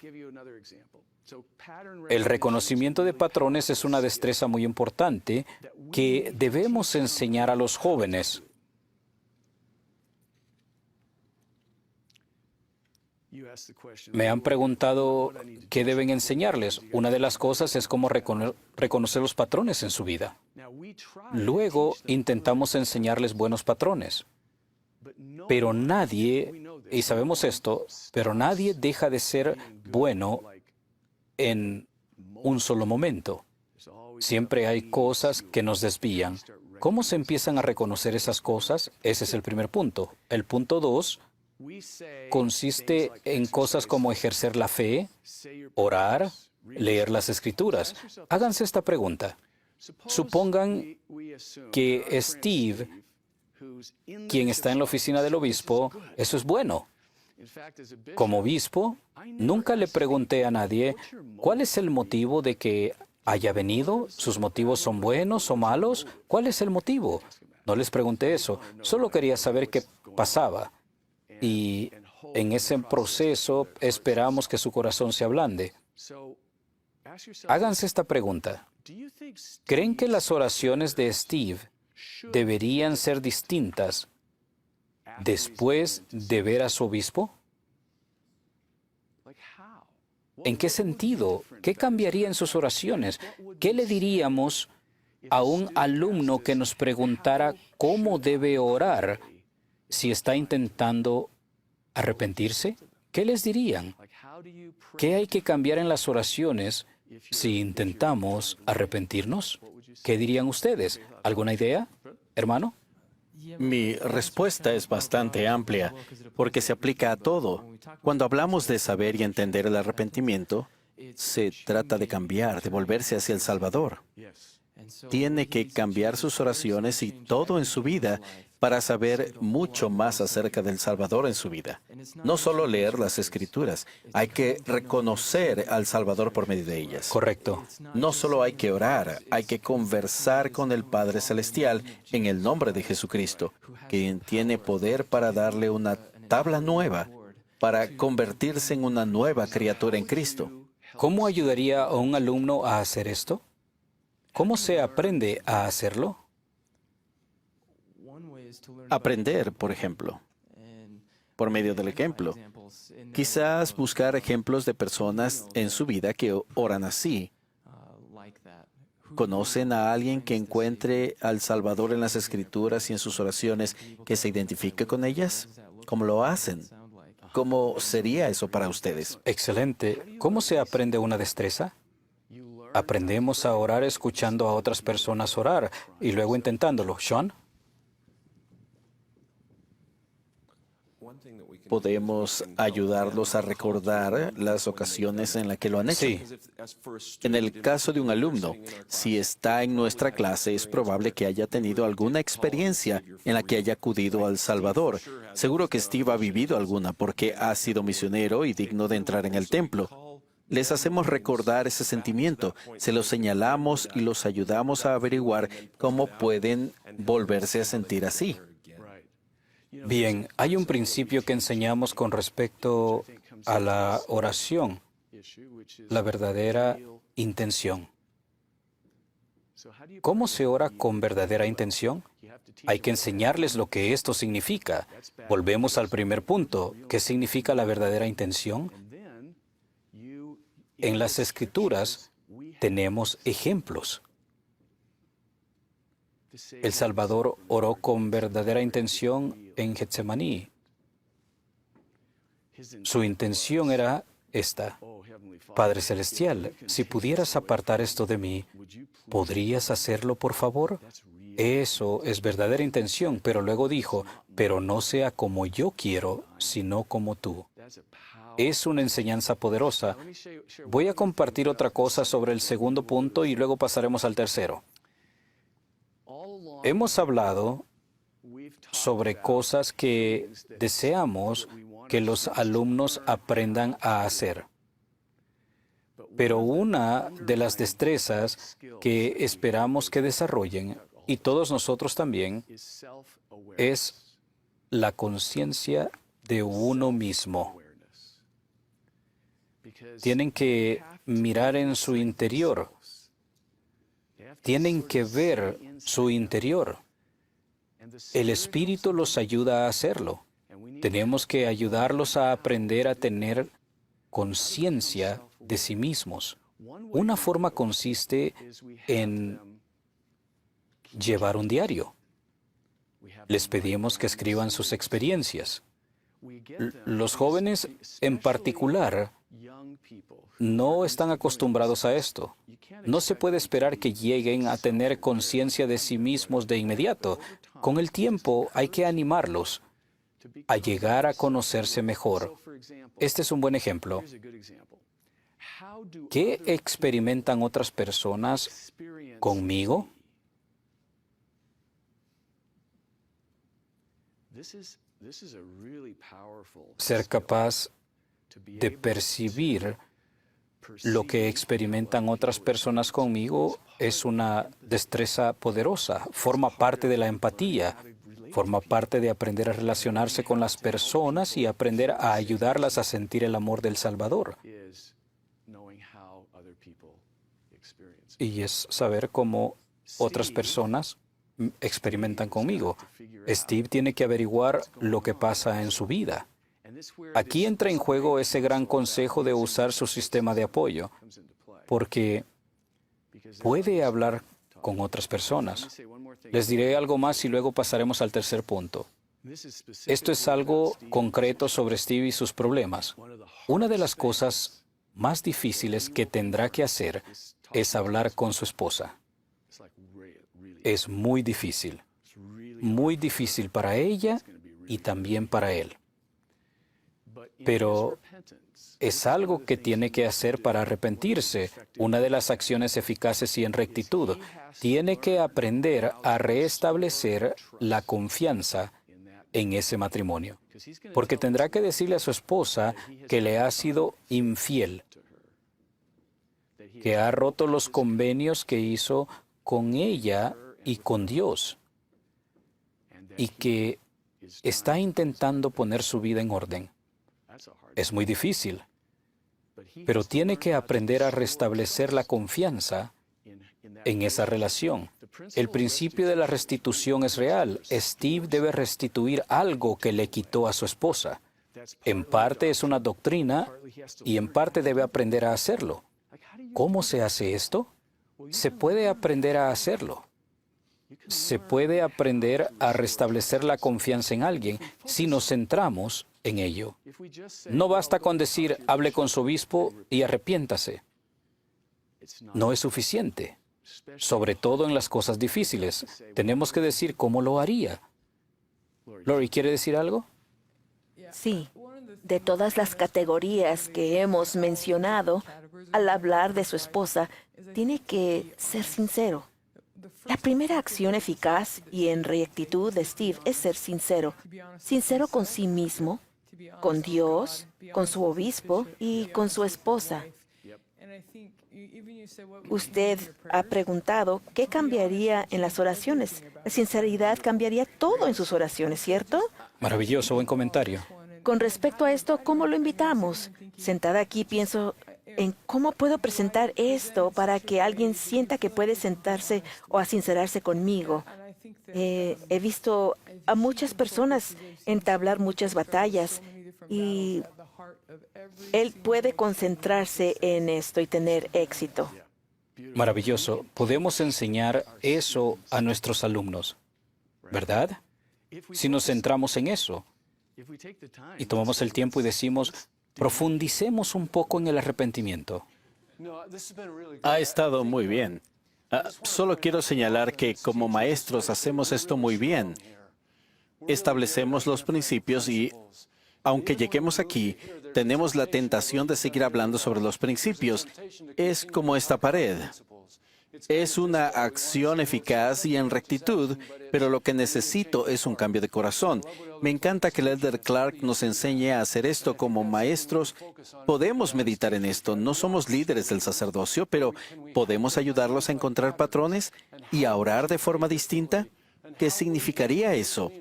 El reconocimiento de patrones es una destreza muy importante que debemos enseñar a los jóvenes. Me han preguntado qué deben enseñarles. Una de las cosas es cómo reconocer los patrones en su vida. Luego intentamos enseñarles buenos patrones. Pero nadie, y sabemos esto, pero nadie deja de ser bueno en un solo momento. Siempre hay cosas que nos desvían. ¿Cómo se empiezan a reconocer esas cosas? Ese es el primer punto. El punto 2 consiste en cosas como ejercer la fe, orar, leer las Escrituras. Háganse esta pregunta. Supongan que Steve, quien está en la oficina del obispo, eso es bueno. Como obispo, nunca le pregunté a nadie, ¿cuál es el motivo de que haya venido? ¿Sus motivos son buenos o malos? ¿Cuál es el motivo? No les pregunté eso. Solo quería saber qué pasaba. Y en ese proceso esperamos que su corazón se ablande. Háganse esta pregunta. ¿Creen que las oraciones de Steve deberían ser distintas después de ver a su obispo? ¿En qué sentido? ¿Qué cambiaría en sus oraciones? ¿Qué le diríamos a un alumno que nos preguntara cómo debe orar si está intentando arrepentirse? ¿Qué les dirían? ¿Qué hay que cambiar en las oraciones si intentamos arrepentirnos? ¿Qué dirían ustedes? ¿Alguna idea, hermano? Mi respuesta es bastante amplia, porque se aplica a todo. Cuando hablamos de saber y entender el arrepentimiento, se trata de cambiar, de volverse hacia el Salvador. Tiene que cambiar sus oraciones y todo en su vida para saber mucho más acerca del Salvador en su vida. No solo leer las Escrituras, hay que reconocer al Salvador por medio de ellas. Correcto. No solo hay que orar, hay que conversar con el Padre Celestial en el nombre de Jesucristo, quien tiene poder para darle una tabla nueva, para convertirse en una nueva criatura en Cristo. ¿Cómo ayudaría a un alumno a hacer esto? ¿Cómo se aprende a hacerlo? Aprender, por ejemplo, por medio del ejemplo. Quizás buscar ejemplos de personas en su vida que oran así. ¿Conocen a alguien que encuentre al Salvador en las Escrituras y en sus oraciones que se identifique con ellas? ¿Cómo lo hacen? ¿Cómo sería eso para ustedes? Excelente. ¿Cómo se aprende una destreza? Aprendemos a orar escuchando a otras personas orar y luego intentándolo. ¿Sean? Podemos ayudarlos a recordar las ocasiones en las que lo han hecho. Sí. En el caso de un alumno, si está en nuestra clase, es probable que haya tenido alguna experiencia en la que haya acudido al Salvador. Seguro que Steve ha vivido alguna porque ha sido misionero y digno de entrar en el templo. Les hacemos recordar ese sentimiento, se los señalamos y los ayudamos a averiguar cómo pueden volverse a sentir así. Bien, hay un principio que enseñamos con respecto a la oración, la verdadera intención. ¿Cómo se ora con verdadera intención? Hay que enseñarles lo que esto significa. Volvemos al primer punto. ¿Qué significa la verdadera intención? En las Escrituras tenemos ejemplos. El Salvador oró con verdadera intención en Getsemaní. Su intención era esta: Padre Celestial, si pudieras apartar esto de mí, ¿podrías hacerlo, por favor? Eso es verdadera intención, pero luego dijo, pero no sea como yo quiero, sino como tú. Es una enseñanza poderosa. Voy a compartir otra cosa sobre el segundo punto y luego pasaremos al tercero. Hemos hablado sobre cosas que deseamos que los alumnos aprendan a hacer. Pero una de las destrezas que esperamos que desarrollen, y todos nosotros también, es la conciencia de uno mismo. Tienen que mirar en su interior. Tienen que ver su interior. El Espíritu los ayuda a hacerlo. Tenemos que ayudarlos a aprender a tener conciencia de sí mismos. Una forma consiste en llevar un diario. Les pedimos que escriban sus experiencias. Los jóvenes en particular no están acostumbrados a esto. No se puede esperar que lleguen a tener conciencia de sí mismos de inmediato. Con el tiempo hay que animarlos a llegar a conocerse mejor. Este es un buen ejemplo. ¿Qué experimentan otras personas conmigo? Ser capaz de percibir lo que experimentan otras personas conmigo es una destreza poderosa. Forma parte de la empatía. Forma parte de aprender a relacionarse con las personas y aprender a ayudarlas a sentir el amor del Salvador. Y es saber cómo otras personas experimentan conmigo. Steve tiene que averiguar lo que pasa en su vida. Aquí entra en juego ese gran consejo de usar su sistema de apoyo, porque puede hablar con otras personas. Les diré algo más y luego pasaremos al tercer punto. Esto es algo concreto sobre Steve y sus problemas. Una de las cosas más difíciles que tendrá que hacer es hablar con su esposa. Es muy difícil para ella y también para él. Pero es algo que tiene que hacer para arrepentirse. Una de las acciones eficaces y en rectitud. Tiene que aprender a restablecer la confianza en ese matrimonio. Porque tendrá que decirle a su esposa que le ha sido infiel, que ha roto los convenios que hizo con ella y con Dios, y que está intentando poner su vida en orden. Es muy difícil, pero tiene que aprender a restablecer la confianza en esa relación. El principio de la restitución es real. Steve debe restituir algo que le quitó a su esposa. En parte es una doctrina y en parte debe aprender a hacerlo. ¿Cómo se hace esto? Se puede aprender a hacerlo. Se puede aprender a restablecer la confianza en alguien si nos centramos en ello. No basta con decir, hable con su obispo y arrepiéntase. No es suficiente. Sobre todo en las cosas difíciles. Tenemos que decir cómo lo haría. Lori, ¿quiere decir algo? Sí. De todas las categorías que hemos mencionado, al hablar de su esposa, tiene que ser sincero. La primera acción eficaz y en rectitud de Steve es ser sincero. Sincero con sí mismo, con Dios, con su obispo y con su esposa. Usted ha preguntado qué cambiaría en las oraciones. La sinceridad cambiaría todo en sus oraciones, ¿cierto? Maravilloso, buen comentario. Con respecto a esto, ¿cómo lo invitamos? Sentada aquí pienso en cómo puedo presentar esto para que alguien sienta que puede sentarse o sincerarse conmigo. He visto a muchas personas entablar muchas batallas y él puede concentrarse en esto y tener éxito. Maravilloso. Podemos enseñar eso a nuestros alumnos, ¿verdad? Si nos centramos en eso y tomamos el tiempo y decimos, profundicemos un poco en el arrepentimiento. Ha estado muy bien. Solo quiero señalar que como maestros hacemos esto muy bien. Establecemos los principios y, aunque lleguemos aquí, tenemos la tentación de seguir hablando sobre los principios. Es como esta pared. Es una acción eficaz y en rectitud, pero lo que necesito es un cambio de corazón. Me encanta que el Elder Clark nos enseñe a hacer esto como maestros. Podemos meditar en esto. No somos líderes del sacerdocio, pero ¿podemos ayudarlos a encontrar patrones y a orar de forma distinta? ¿Qué significaría eso?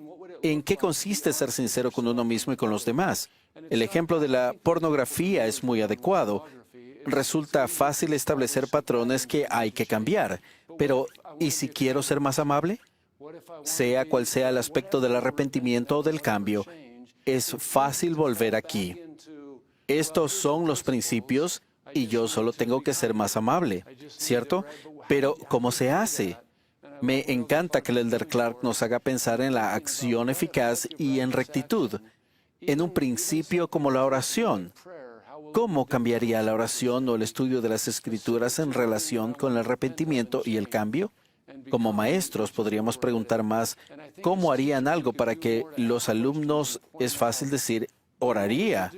¿En qué consiste ser sincero con uno mismo y con los demás? El ejemplo de la pornografía es muy adecuado. Resulta fácil establecer patrones que hay que cambiar. Pero, ¿y si quiero ser más amable? Sea cual sea el aspecto del arrepentimiento o del cambio, es fácil volver aquí. Estos son los principios y yo solo tengo que ser más amable, ¿cierto? Pero, ¿cómo se hace? Me encanta que el Elder Clark nos haga pensar en la acción eficaz y en rectitud, en un principio como la oración. ¿Cómo cambiaría la oración o el estudio de las Escrituras en relación con el arrepentimiento y el cambio? Como maestros podríamos preguntar más, ¿cómo harían algo para que los alumnos, es fácil decir, oraría?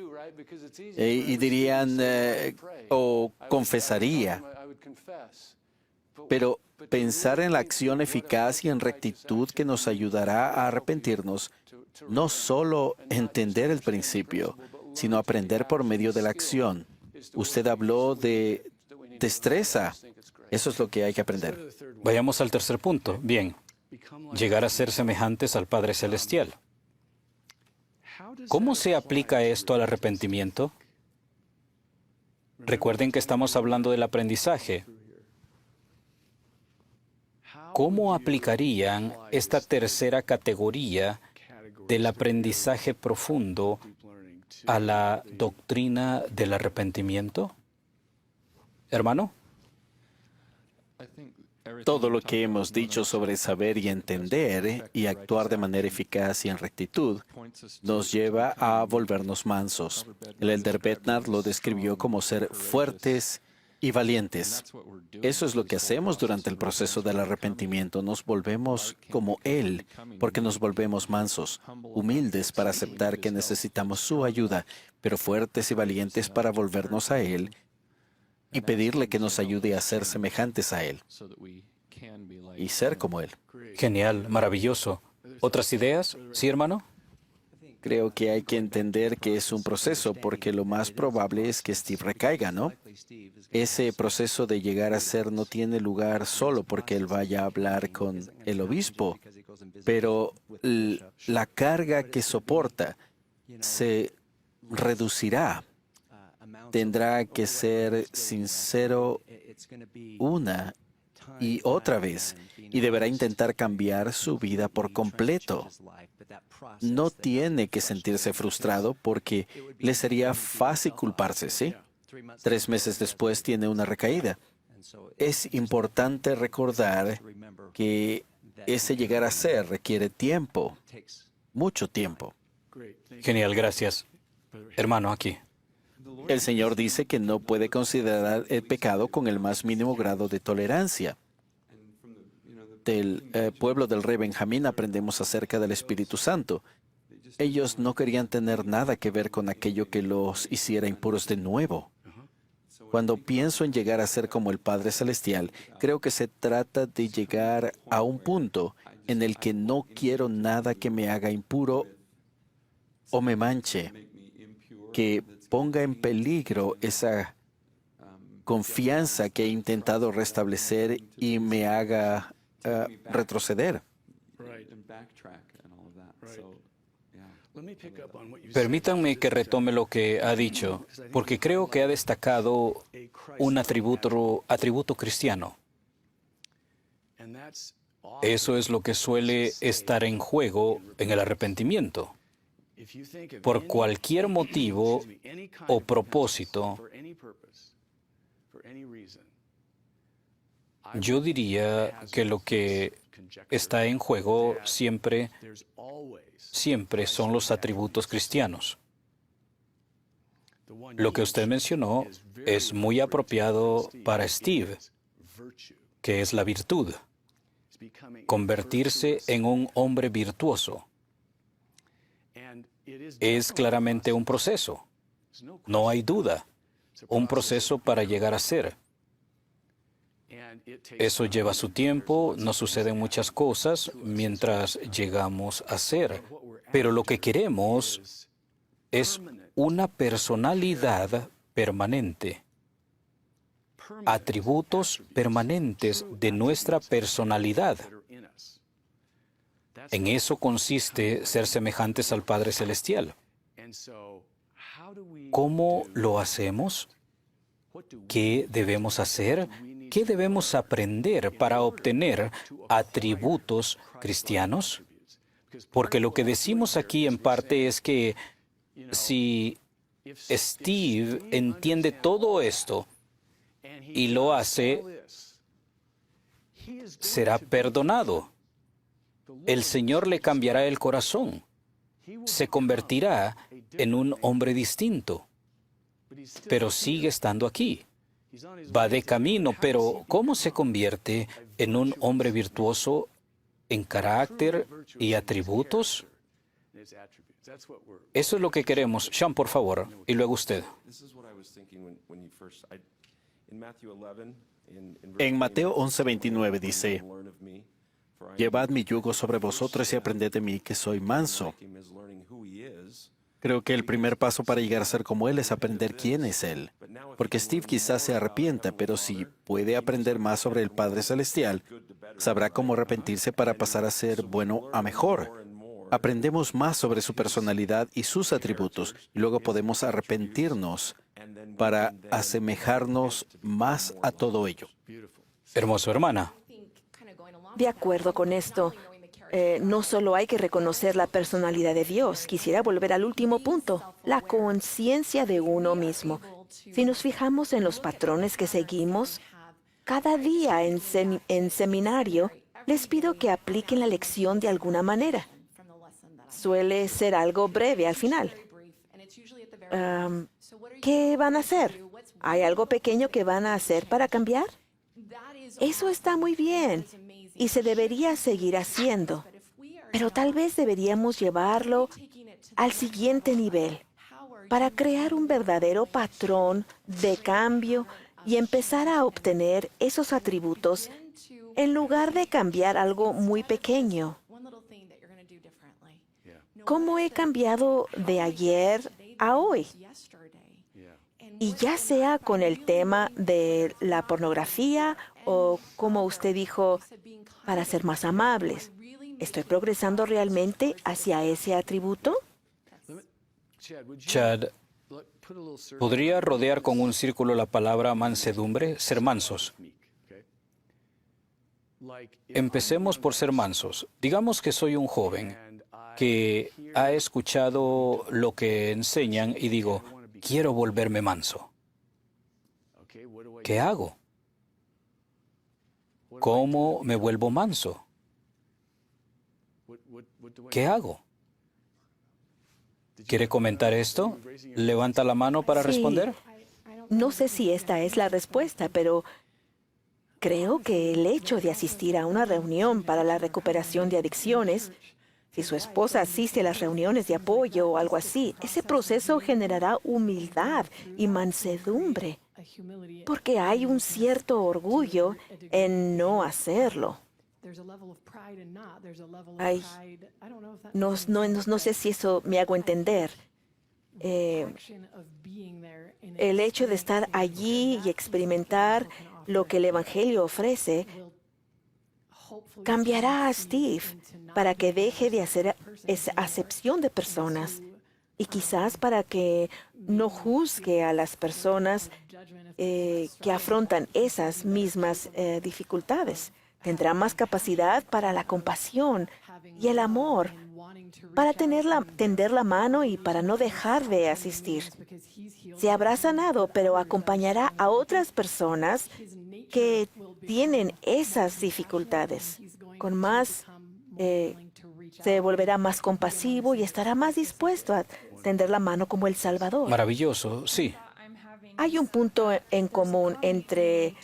Y dirían, o confesaría. Pero pensar en la acción eficaz y en rectitud que nos ayudará a arrepentirnos, no solo entender el principio, sino aprender por medio de la acción. Usted habló de destreza. Eso es lo que hay que aprender. Vayamos al tercer punto. Bien, llegar a ser semejantes al Padre Celestial. ¿Cómo se aplica esto al arrepentimiento? Recuerden que estamos hablando del aprendizaje. ¿Cómo aplicarían esta tercera categoría del aprendizaje profundo a la doctrina del arrepentimiento? Hermano. Todo lo que hemos dicho sobre saber y entender y actuar de manera eficaz y en rectitud nos lleva a volvernos mansos. El Elder Bednar lo describió como ser fuertes y valientes. Eso es lo que hacemos durante el proceso del arrepentimiento. Nos volvemos como Él, porque nos volvemos mansos, humildes para aceptar que necesitamos su ayuda, pero fuertes y valientes para volvernos a Él y pedirle que nos ayude a ser semejantes a Él y ser como Él. Genial, maravilloso. ¿Otras ideas? ¿Sí, hermano? Creo que hay que entender que es un proceso, porque lo más probable es que Steve recaiga, ¿no? Ese proceso de llegar a ser no tiene lugar solo porque él vaya a hablar con el obispo, pero la carga que soporta se reducirá. Tendrá que ser sincero una y otra vez y deberá intentar cambiar su vida por completo. No tiene que sentirse frustrado porque le sería fácil culparse, ¿sí? 3 meses después tiene una recaída. Es importante recordar que ese llegar a ser requiere tiempo, mucho tiempo. Genial, gracias. Hermano, aquí. El Señor dice que no puede considerar el pecado con el más mínimo grado de tolerancia. Del pueblo del rey Benjamín aprendemos acerca del Espíritu Santo. Ellos no querían tener nada que ver con aquello que los hiciera impuros de nuevo. Cuando pienso en llegar a ser como el Padre Celestial, creo que se trata de llegar a un punto en el que no quiero nada que me haga impuro o me manche, que ponga en peligro esa confianza que he intentado restablecer y me haga retroceder. Permítanme que retome lo que ha dicho, porque creo que ha destacado un atributo cristiano. Eso es lo que suele estar en juego en el arrepentimiento. Por cualquier motivo o propósito, yo diría que lo que está en juego siempre son los atributos cristianos. Lo que usted mencionó es muy apropiado para Steve, que es la virtud, convertirse en un hombre virtuoso. Es claramente un proceso, no hay duda, un proceso para llegar a ser. Eso lleva su tiempo, nos suceden muchas cosas mientras llegamos a ser, pero lo que queremos es una personalidad permanente, atributos permanentes de nuestra personalidad. En eso consiste ser semejantes al Padre Celestial. ¿Cómo lo hacemos? ¿Qué debemos hacer? ¿Qué debemos aprender para obtener atributos cristianos? Porque lo que decimos aquí en parte es que si Steve entiende todo esto y lo hace, será perdonado. El Señor le cambiará el corazón. Se convertirá en un hombre distinto, pero sigue estando aquí. Va de camino, pero ¿cómo se convierte en un hombre virtuoso en carácter y atributos? Eso es lo que queremos. Sean, por favor, y luego usted. En Mateo 11:29 dice, «Llevad mi yugo sobre vosotros y aprended de mí, que soy manso». Creo que el primer paso para llegar a ser como Él es aprender quién es Él. Porque Steve quizás se arrepienta, pero si puede aprender más sobre el Padre Celestial, sabrá cómo arrepentirse para pasar a ser bueno a mejor. Aprendemos más sobre su personalidad y sus atributos, y luego podemos arrepentirnos para asemejarnos más a todo ello. Hermoso, hermana. De acuerdo con esto, no solo hay que reconocer la personalidad de Dios, quisiera volver al último punto, la conciencia de uno mismo. Si nos fijamos en los patrones que seguimos, cada día en seminario les pido que apliquen la lección de alguna manera. Suele ser algo breve al final. ¿Qué van a hacer? ¿Hay algo pequeño que van a hacer para cambiar? Eso está muy bien y se debería seguir haciendo, pero tal vez deberíamos llevarlo al siguiente nivel para crear un verdadero patrón de cambio y empezar a obtener esos atributos en lugar de cambiar algo muy pequeño. ¿Cómo he cambiado de ayer a hoy? Y ya sea con el tema de la pornografía o, como usted dijo, para ser más amables. ¿Estoy progresando realmente hacia ese atributo? Chad, ¿podría rodear con un círculo la palabra mansedumbre? Ser mansos. Empecemos por ser mansos. Digamos que soy un joven que ha escuchado lo que enseñan y digo, quiero volverme manso. ¿Qué hago? ¿Cómo me vuelvo manso? ¿Qué hago? ¿Quiere comentar esto? ¿Levanta la mano para responder? No sé si esta es la respuesta, pero creo que el hecho de asistir a una reunión para la recuperación de adicciones, si su esposa asiste a las reuniones de apoyo o algo así, ese proceso generará humildad y mansedumbre, porque hay un cierto orgullo en no hacerlo. No sé si eso me hago entender. el hecho de estar allí y experimentar lo que el Evangelio ofrece cambiará a Steve para que deje de hacer esa acepción de personas y quizás para que no juzgue a las personas que afrontan esas mismas dificultades. Tendrá más capacidad para la compasión y el amor, para tender la mano y para no dejar de asistir. Se habrá sanado, pero acompañará a otras personas que tienen esas dificultades. Con más, se volverá más compasivo y estará más dispuesto a tender la mano como el Salvador. Maravilloso, sí. Hay un punto en común entre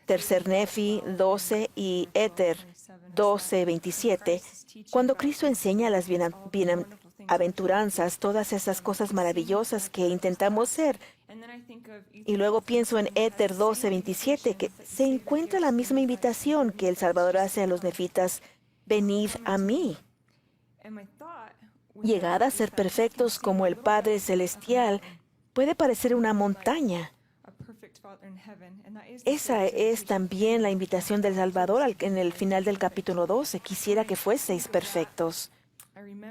Tercer Nefi 12 y Éter 12:27. Cuando Cristo enseña las bienaventuranzas, todas esas cosas maravillosas que intentamos ser. Y luego pienso en Éter 12:27, que se encuentra la misma invitación que el Salvador hace a los nefitas: venid a mí. Llegad a ser perfectos como el Padre Celestial puede parecer una montaña. Esa es también la invitación del Salvador en el final del capítulo 12. Quisiera que fueseis perfectos.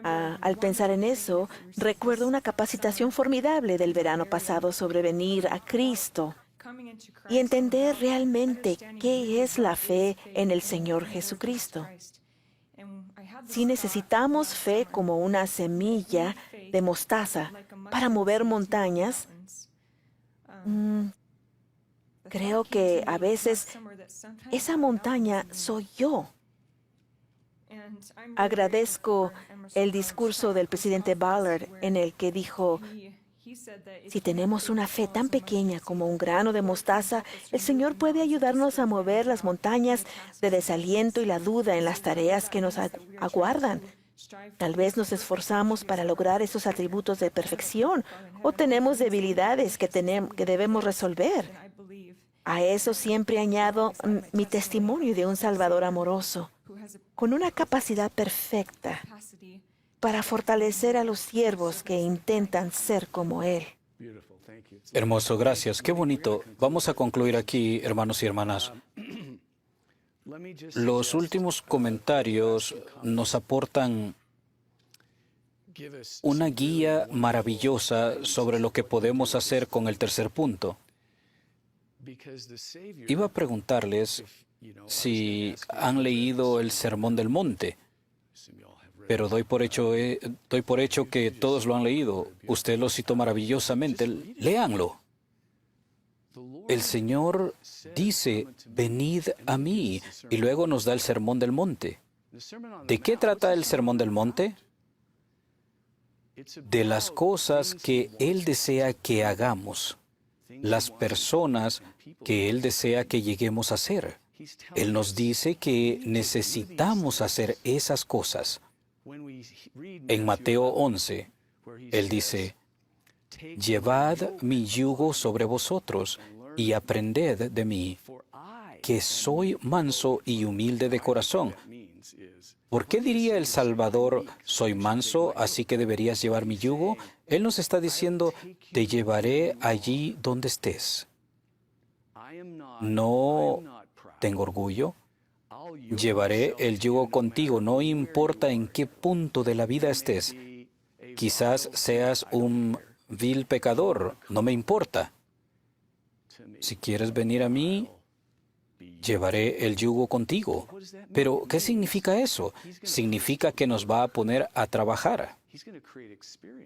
Al pensar en eso, recuerdo una capacitación formidable del verano pasado sobre venir a Cristo y entender realmente qué es la fe en el Señor Jesucristo. Si necesitamos fe como una semilla de mostaza para mover montañas, creo que a veces esa montaña soy yo. Agradezco el discurso del presidente Ballard en el que dijo: si tenemos una fe tan pequeña como un grano de mostaza, el Señor puede ayudarnos a mover las montañas de desaliento y la duda en las tareas que nos aguardan. Tal vez nos esforzamos para lograr esos atributos de perfección o tenemos debilidades que debemos resolver. A eso siempre añado mi testimonio de un Salvador amoroso, con una capacidad perfecta para fortalecer a los siervos que intentan ser como Él. Hermoso, gracias. Qué bonito. Vamos a concluir aquí, hermanos y hermanas. Los últimos comentarios nos aportan una guía maravillosa sobre lo que podemos hacer con el tercer punto. Iba a preguntarles si han leído el Sermón del Monte, pero doy por hecho que todos lo han leído. Usted lo citó maravillosamente. Léanlo. El Señor dice: venid a mí, y luego nos da el Sermón del Monte. ¿De qué trata el Sermón del Monte? De las cosas que Él desea que hagamos, las personas que Él desea que lleguemos a ser. Él nos dice que necesitamos hacer esas cosas. En Mateo 11, Él dice: llevad mi yugo sobre vosotros y aprended de mí, que soy manso y humilde de corazón. ¿Por qué diría el Salvador: soy manso, así que deberías llevar mi yugo? Él nos está diciendo: te llevaré allí donde estés. No tengo orgullo. Llevaré el yugo contigo, no importa en qué punto de la vida estés. Quizás seas un vil pecador, no me importa. Si quieres venir a mí, llevaré el yugo contigo. Pero, ¿qué significa eso? Significa que nos va a poner a trabajar.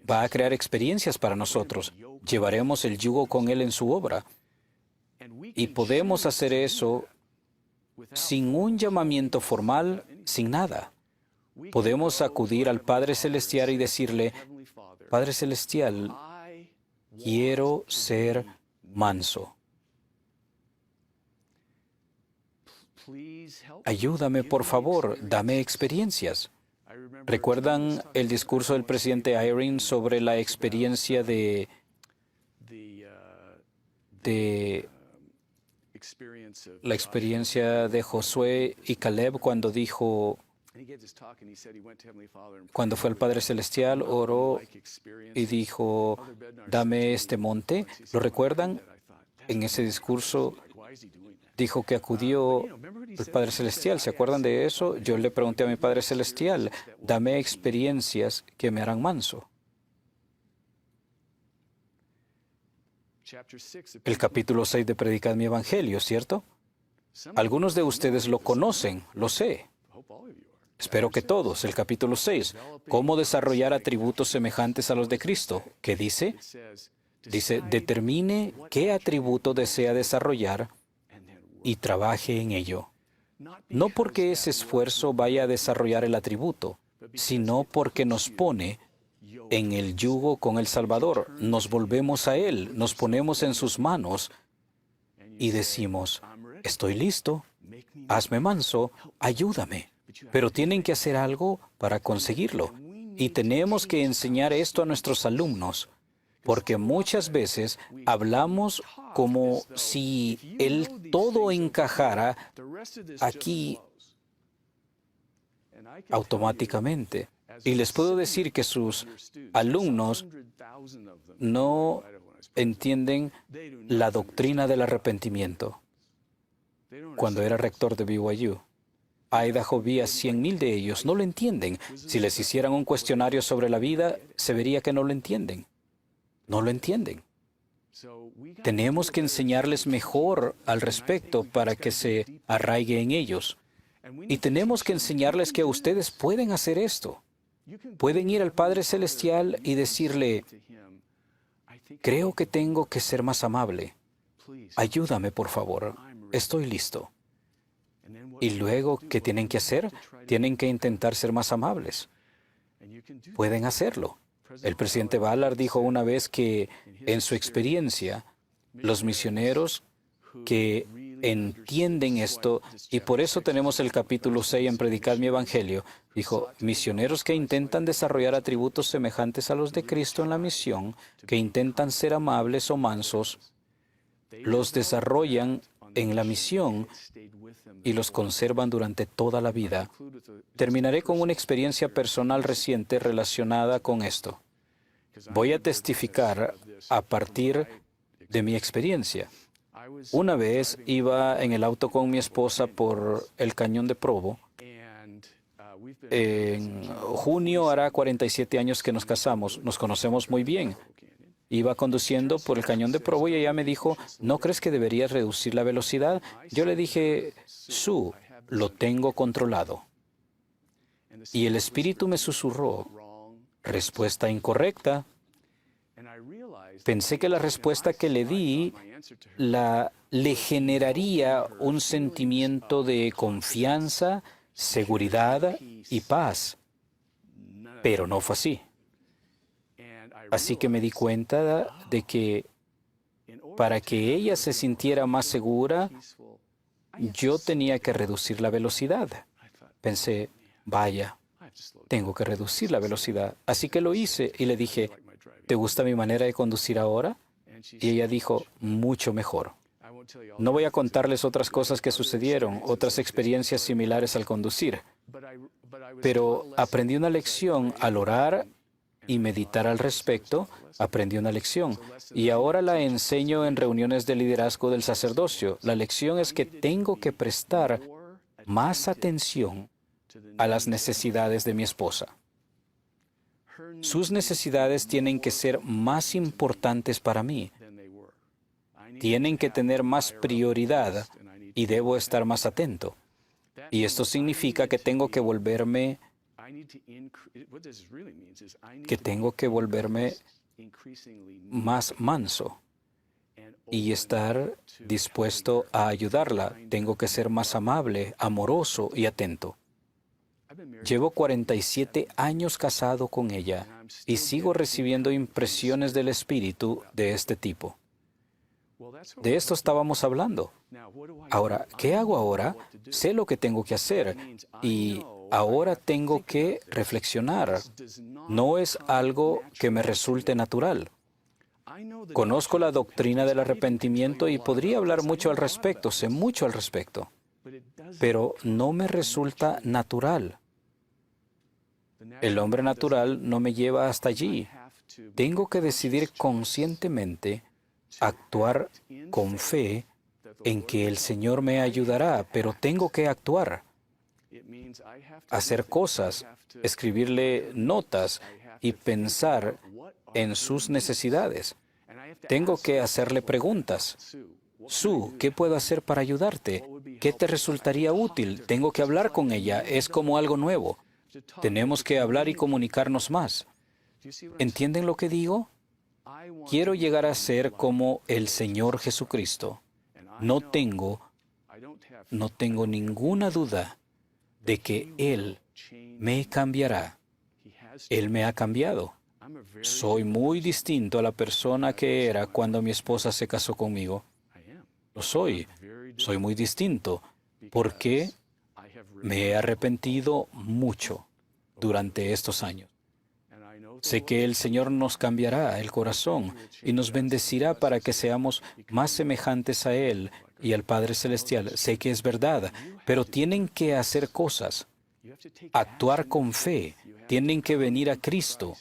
Va a crear experiencias para nosotros. Llevaremos el yugo con Él en su obra. Y podemos hacer eso sin un llamamiento formal, sin nada. Podemos acudir al Padre Celestial y decirle: Padre Celestial, quiero ser manso. Ayúdame, por favor, dame experiencias. ¿Recuerdan el discurso del presidente Eyring sobre la experiencia de Josué y Caleb cuando dijo: Cuando fue al Padre Celestial, oró y dijo, dame este monte. ¿Lo recuerdan? En ese discurso dijo que acudió el Padre Celestial. ¿Se acuerdan de eso? Yo le pregunté a mi Padre Celestial, dame experiencias que me harán manso. El capítulo 6 de Predicad mi Evangelio, ¿cierto? Algunos de ustedes lo conocen, lo sé. Espero que todos. El capítulo 6. ¿Cómo desarrollar atributos semejantes a los de Cristo? ¿Qué dice? Dice, determine qué atributo desea desarrollar y trabaje en ello. No porque ese esfuerzo vaya a desarrollar el atributo, sino porque nos pone en el yugo con el Salvador. Nos volvemos a Él, nos ponemos en sus manos y decimos, estoy listo, hazme manso, ayúdame. Pero tienen que hacer algo para conseguirlo. Y tenemos que enseñar esto a nuestros alumnos, porque muchas veces hablamos como si el todo encajara aquí automáticamente. Y les puedo decir que sus alumnos no entienden la doctrina del arrepentimiento. Cuando era rector de BYU, Idaho vi a 100,000 de ellos. No lo entienden. Si les hicieran un cuestionario sobre la vida, se vería que no lo entienden. No lo entienden. Tenemos que enseñarles mejor al respecto para que se arraigue en ellos. Y tenemos que enseñarles que ustedes pueden hacer esto. Pueden ir al Padre Celestial y decirle, creo que tengo que ser más amable. Ayúdame, por favor. Estoy listo. Y luego, ¿qué tienen que hacer? Tienen que intentar ser más amables. Pueden hacerlo. El presidente Ballard dijo una vez que, en su experiencia, los misioneros que entienden esto, y por eso tenemos el capítulo 6 en Predicad mi Evangelio, dijo, misioneros que intentan desarrollar atributos semejantes a los de Cristo en la misión, que intentan ser amables o mansos, los desarrollan en la misión y los conservan durante toda la vida. Terminaré con una experiencia personal reciente relacionada con esto. Voy a testificar a partir de mi experiencia. Una vez iba en el auto con mi esposa por el Cañón de Provo. En junio hará 47 años que nos casamos. Nos conocemos muy bien. Iba conduciendo por el Cañón de Provo y ella me dijo, ¿no crees que deberías reducir la velocidad? Yo le dije, Sue, lo tengo controlado. Y el Espíritu me susurró, respuesta incorrecta. Pensé que la respuesta que le di le generaría un sentimiento de confianza, seguridad y paz. Pero no fue así. Así que me di cuenta de que para que ella se sintiera más segura, yo tenía que reducir la velocidad. Pensé, vaya, tengo que reducir la velocidad. Así que lo hice y le dije, ¿te gusta mi manera de conducir ahora? Y ella dijo, mucho mejor. No voy a contarles otras cosas que sucedieron, otras experiencias similares al conducir. Pero aprendí una lección al orar y meditar al respecto. Aprendí una lección y ahora la enseño en reuniones de liderazgo del sacerdocio. La lección es que tengo que prestar más atención a las necesidades de mi esposa. Sus necesidades tienen que ser más importantes para mí. Tienen que tener más prioridad y debo estar más atento. Y esto significa que tengo que volverme más manso y estar dispuesto a ayudarla. Tengo que ser más amable, amoroso y atento. Llevo 47 años casado con ella y sigo recibiendo impresiones del Espíritu de este tipo. De esto estábamos hablando. Ahora, ¿qué hago ahora? Sé lo que tengo que hacer y ahora tengo que reflexionar. No es algo que me resulte natural. Conozco la doctrina del arrepentimiento y podría hablar mucho al respecto, sé mucho al respecto, pero no me resulta natural. El hombre natural no me lleva hasta allí. Tengo que decidir conscientemente actuar con fe en que el Señor me ayudará, pero tengo que actuar, hacer cosas, escribirle notas y pensar en sus necesidades. Tengo que hacerle preguntas. Sue, ¿qué puedo hacer para ayudarte? ¿Qué te resultaría útil? Tengo que hablar con ella. Es como algo nuevo. Tenemos que hablar y comunicarnos más. ¿Entienden lo que digo? Quiero llegar a ser como el Señor Jesucristo. No tengo ninguna duda de que Él me cambiará. Él me ha cambiado. Soy muy distinto a la persona que era cuando mi esposa se casó conmigo. Lo soy. Soy muy distinto porque me he arrepentido mucho durante estos años. Sé que el Señor nos cambiará el corazón y nos bendecirá para que seamos más semejantes a Él y al Padre Celestial. Sé que es verdad, pero tienen que hacer cosas, actuar con fe, tienen que venir a Cristo,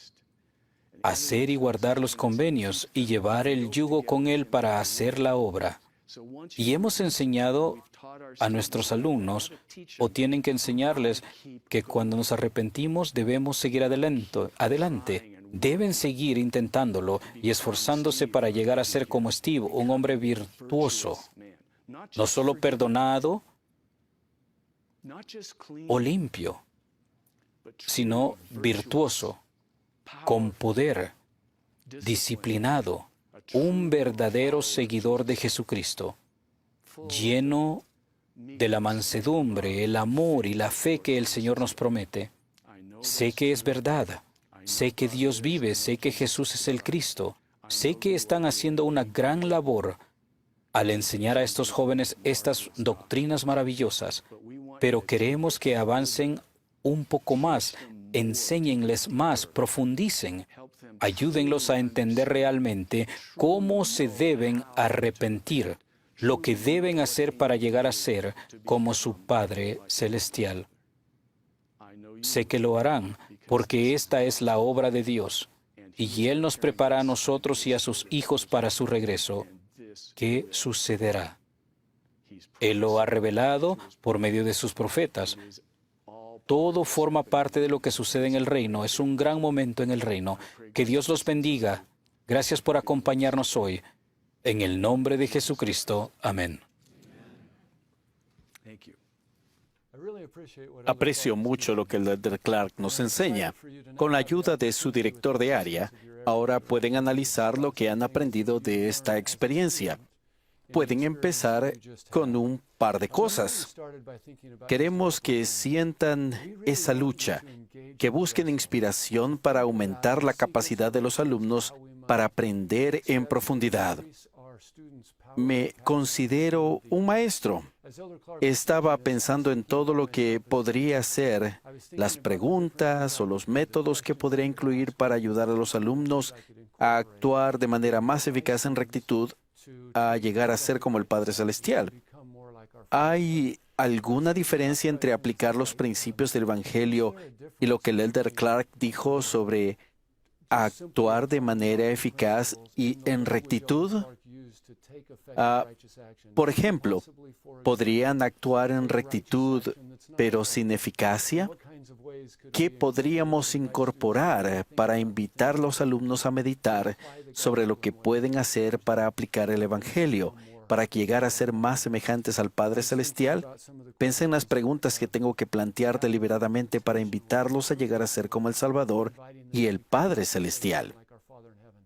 hacer y guardar los convenios y llevar el yugo con Él para hacer la obra. Y hemos enseñado a nuestros alumnos, o tienen que enseñarles, que cuando nos arrepentimos debemos seguir adelante. Deben seguir intentándolo y esforzándose para llegar a ser como Steve, un hombre virtuoso, no solo perdonado o limpio, sino virtuoso, con poder, disciplinado, un verdadero seguidor de Jesucristo, lleno de la mansedumbre, el amor y la fe que el Señor nos promete. Sé que es verdad. Sé que Dios vive. Sé que Jesús es el Cristo. Sé que están haciendo una gran labor al enseñar a estos jóvenes estas doctrinas maravillosas, pero queremos que avancen un poco más, enséñenles más, profundicen, ayúdenlos a entender realmente cómo se deben arrepentir, lo que deben hacer para llegar a ser como su Padre Celestial. Sé que lo harán, porque esta es la obra de Dios, y Él nos prepara a nosotros y a sus hijos para su regreso. ¿Qué sucederá? Él lo ha revelado por medio de sus profetas. Todo forma parte de lo que sucede en el reino. Es un gran momento en el reino. Que Dios los bendiga. Gracias por acompañarnos hoy. En el nombre de Jesucristo. Amén. Aprecio mucho lo que el Elder Clark nos enseña. Con la ayuda de su director de área, ahora pueden analizar lo que han aprendido de esta experiencia. Pueden empezar con un par de cosas. Queremos que sientan esa lucha, que busquen inspiración para aumentar la capacidad de los alumnos para aprender en profundidad. Me considero un maestro. Estaba pensando en todo lo que podría ser, las preguntas o los métodos que podría incluir para ayudar a los alumnos a actuar de manera más eficaz en rectitud, a llegar a ser como el Padre Celestial. ¿Hay alguna diferencia entre aplicar los principios del Evangelio y lo que el Elder Clark dijo sobre actuar de manera eficaz y en rectitud? Por ejemplo, ¿podrían actuar en rectitud pero sin eficacia? ¿Qué podríamos incorporar para invitar a los alumnos a meditar sobre lo que pueden hacer para aplicar el Evangelio, para llegar a ser más semejantes al Padre Celestial? Piensen en las preguntas que tengo que plantear deliberadamente para invitarlos a llegar a ser como el Salvador y el Padre Celestial.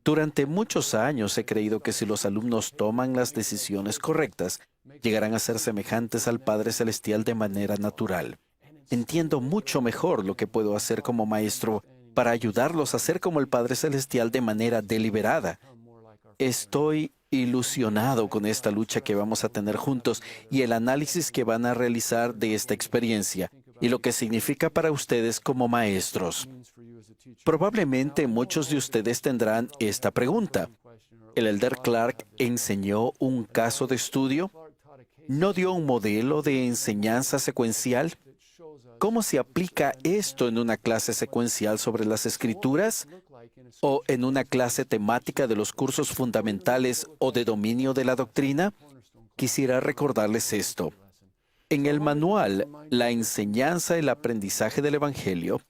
Durante muchos años he creído que si los alumnos toman las decisiones correctas, llegarán a ser semejantes al Padre Celestial de manera natural. Entiendo mucho mejor lo que puedo hacer como maestro para ayudarlos a ser como el Padre Celestial de manera deliberada. Estoy ilusionado con esta lucha que vamos a tener juntos y el análisis que van a realizar de esta experiencia y lo que significa para ustedes como maestros. Probablemente muchos de ustedes tendrán esta pregunta. ¿El Elder Clark enseñó un caso de estudio? ¿No dio un modelo de enseñanza secuencial? ¿Cómo se aplica esto en una clase secuencial sobre las Escrituras? ¿O en una clase temática de los cursos fundamentales o de dominio de la doctrina? Quisiera recordarles esto. En el manual, La enseñanza y el aprendizaje del Evangelio,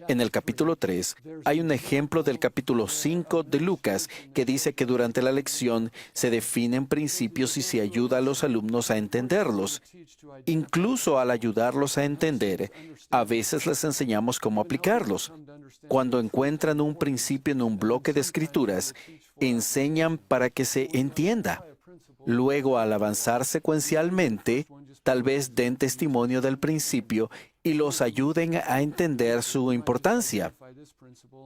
en el capítulo 3, hay un ejemplo del capítulo 5 de Lucas que dice que durante la lección se definen principios y se ayuda a los alumnos a entenderlos. Incluso al ayudarlos a entender, a veces les enseñamos cómo aplicarlos. Cuando encuentran un principio en un bloque de escrituras, enseñan para que se entienda. Luego, al avanzar secuencialmente, tal vez den testimonio del principio y los ayuden a entender su importancia.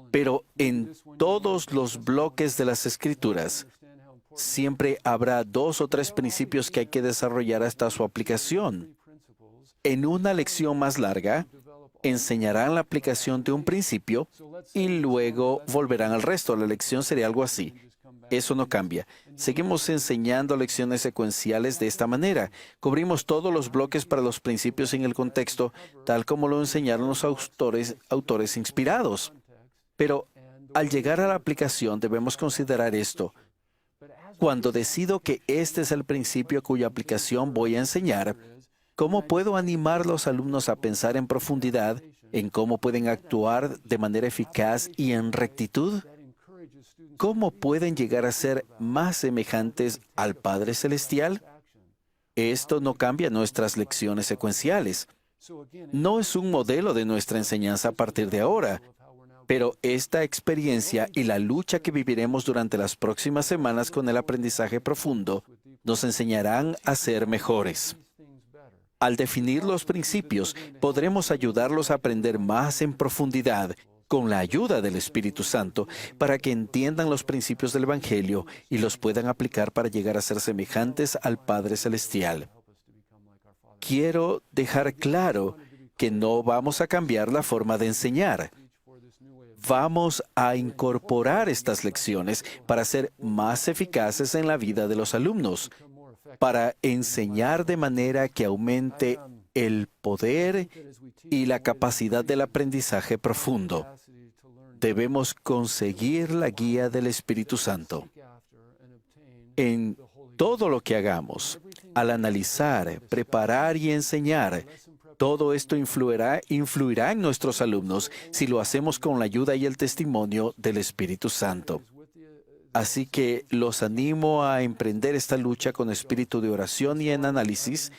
Pero en todos los bloques de las Escrituras, siempre habrá 2 o 3 principios que hay que desarrollar hasta su aplicación. En una lección más larga, enseñarán la aplicación de un principio y luego volverán al resto. La lección sería algo así. Eso no cambia. Seguimos enseñando lecciones secuenciales de esta manera. Cubrimos todos los bloques para los principios en el contexto, tal como lo enseñaron los autores inspirados. Pero al llegar a la aplicación debemos considerar esto. Cuando decido que este es el principio cuya aplicación voy a enseñar, ¿cómo puedo animar a los alumnos a pensar en profundidad en cómo pueden actuar de manera eficaz y en rectitud? ¿Cómo pueden llegar a ser más semejantes al Padre Celestial? Esto no cambia nuestras lecciones secuenciales. No es un modelo de nuestra enseñanza a partir de ahora, pero esta experiencia y la lucha que viviremos durante las próximas semanas con el aprendizaje profundo nos enseñarán a ser mejores. Al definir los principios, podremos ayudarlos a aprender más en profundidad con la ayuda del Espíritu Santo para que entiendan los principios del Evangelio y los puedan aplicar para llegar a ser semejantes al Padre Celestial. Quiero dejar claro que no vamos a cambiar la forma de enseñar. Vamos a incorporar estas lecciones para ser más eficaces en la vida de los alumnos, para enseñar de manera que aumente el poder y la capacidad del aprendizaje profundo. Debemos conseguir la guía del Espíritu Santo. En todo lo que hagamos, al analizar, preparar y enseñar, todo esto influirá en nuestros alumnos si lo hacemos con la ayuda y el testimonio del Espíritu Santo. Así que los animo a emprender esta lucha con espíritu de oración y en análisis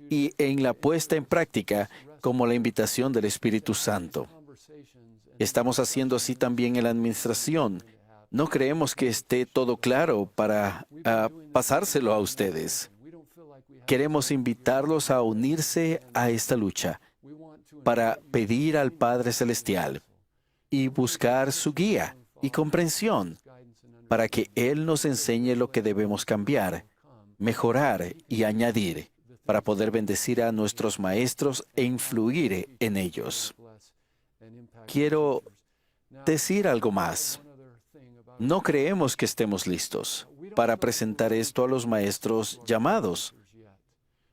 y en la puesta en práctica como la invitación del Espíritu Santo. Estamos haciendo así también en la administración. No creemos que esté todo claro para pasárselo a ustedes. Queremos invitarlos a unirse a esta lucha para pedir al Padre Celestial y buscar su guía y comprensión para que Él nos enseñe lo que debemos cambiar, mejorar y añadir para poder bendecir a nuestros maestros e influir en ellos. Quiero decir algo más. No creemos que estemos listos para presentar esto a los maestros llamados.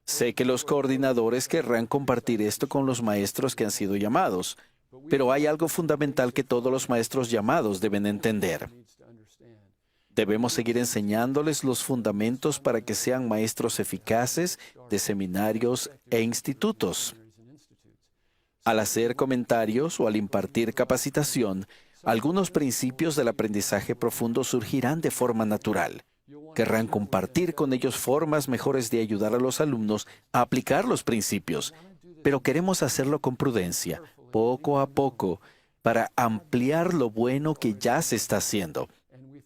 Sé que los coordinadores querrán compartir esto con los maestros que han sido llamados, pero hay algo fundamental que todos los maestros llamados deben entender. Debemos seguir enseñándoles los fundamentos para que sean maestros eficaces de seminarios e institutos. Al hacer comentarios o al impartir capacitación, algunos principios del aprendizaje profundo surgirán de forma natural. Querrán compartir con ellos formas mejores de ayudar a los alumnos a aplicar los principios, pero queremos hacerlo con prudencia, poco a poco, para ampliar lo bueno que ya se está haciendo.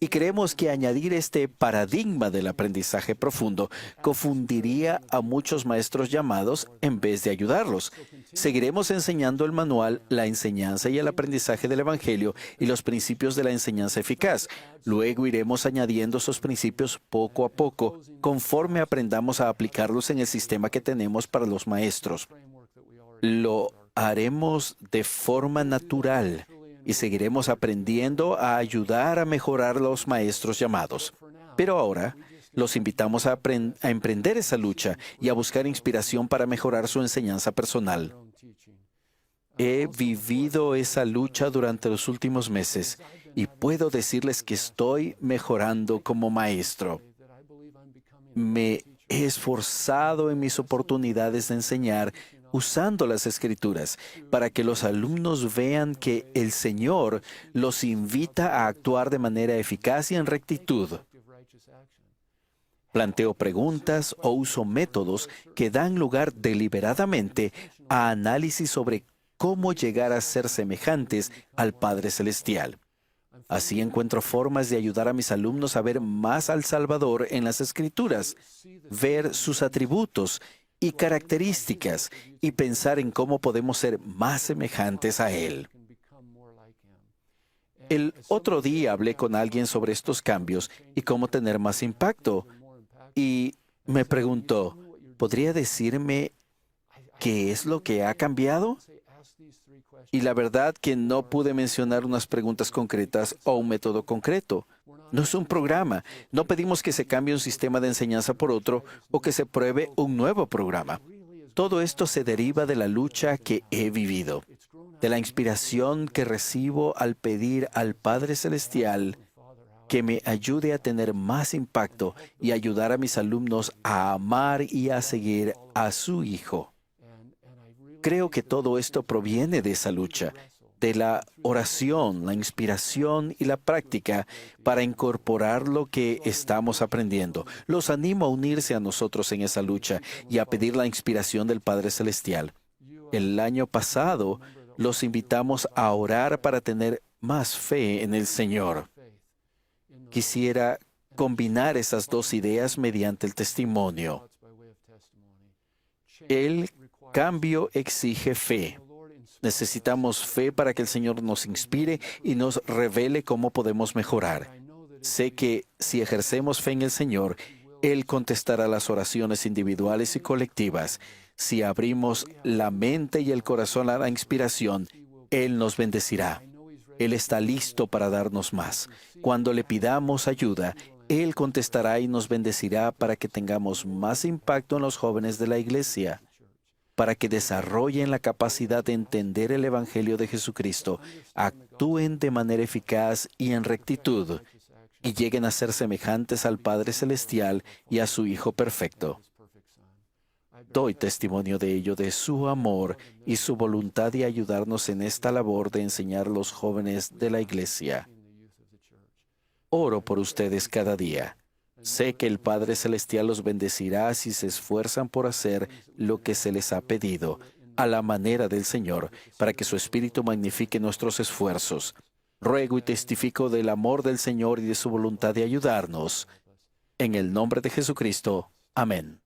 Y creemos que añadir este paradigma del aprendizaje profundo confundiría a muchos maestros llamados en vez de ayudarlos. Seguiremos enseñando el manual, la enseñanza y el aprendizaje del Evangelio y los principios de la enseñanza eficaz. Luego iremos añadiendo esos principios poco a poco, conforme aprendamos a aplicarlos en el sistema que tenemos para los maestros. Lo haremos de forma natural y seguiremos aprendiendo a ayudar a mejorar los maestros llamados. Pero ahora, los invitamos a emprender esa lucha y a buscar inspiración para mejorar su enseñanza personal. He vivido esa lucha durante los últimos meses y puedo decirles que estoy mejorando como maestro. Me he esforzado en mis oportunidades de enseñar usando las Escrituras para que los alumnos vean que el Señor los invita a actuar de manera eficaz y en rectitud. Planteo preguntas o uso métodos que dan lugar deliberadamente a análisis sobre cómo llegar a ser semejantes al Padre Celestial. Así encuentro formas de ayudar a mis alumnos a ver más al Salvador en las Escrituras, ver sus atributos y características y pensar en cómo podemos ser más semejantes a Él. El otro día hablé con alguien sobre estos cambios y cómo tener más impacto. Y me preguntó, ¿podría decirme qué es lo que ha cambiado? Y la verdad que no pude mencionar unas preguntas concretas o un método concreto. No es un programa. No pedimos que se cambie un sistema de enseñanza por otro o que se pruebe un nuevo programa. Todo esto se deriva de la lucha que he vivido, de la inspiración que recibo al pedir al Padre Celestial que me ayude a tener más impacto y ayudar a mis alumnos a amar y a seguir a su Hijo. Creo que todo esto proviene de esa lucha, de la oración, la inspiración y la práctica para incorporar lo que estamos aprendiendo. Los animo a unirse a nosotros en esa lucha y a pedir la inspiración del Padre Celestial. El año pasado los invitamos a orar para tener más fe en el Señor. Quisiera combinar esas dos ideas mediante el testimonio. El cambio exige fe. Necesitamos fe para que el Señor nos inspire y nos revele cómo podemos mejorar. Sé que si ejercemos fe en el Señor, Él contestará las oraciones individuales y colectivas. Si abrimos la mente y el corazón a la inspiración, Él nos bendecirá. Él está listo para darnos más. Cuando le pidamos ayuda, Él contestará y nos bendecirá para que tengamos más impacto en los jóvenes de la iglesia, para que desarrollen la capacidad de entender el Evangelio de Jesucristo, actúen de manera eficaz y en rectitud, y lleguen a ser semejantes al Padre Celestial y a su Hijo perfecto. Doy testimonio de ello, de su amor y su voluntad de ayudarnos en esta labor de enseñar a los jóvenes de la iglesia. Oro por ustedes cada día. Sé que el Padre Celestial los bendecirá si se esfuerzan por hacer lo que se les ha pedido, a la manera del Señor, para que su Espíritu magnifique nuestros esfuerzos. Ruego y testifico del amor del Señor y de su voluntad de ayudarnos. En el nombre de Jesucristo. Amén.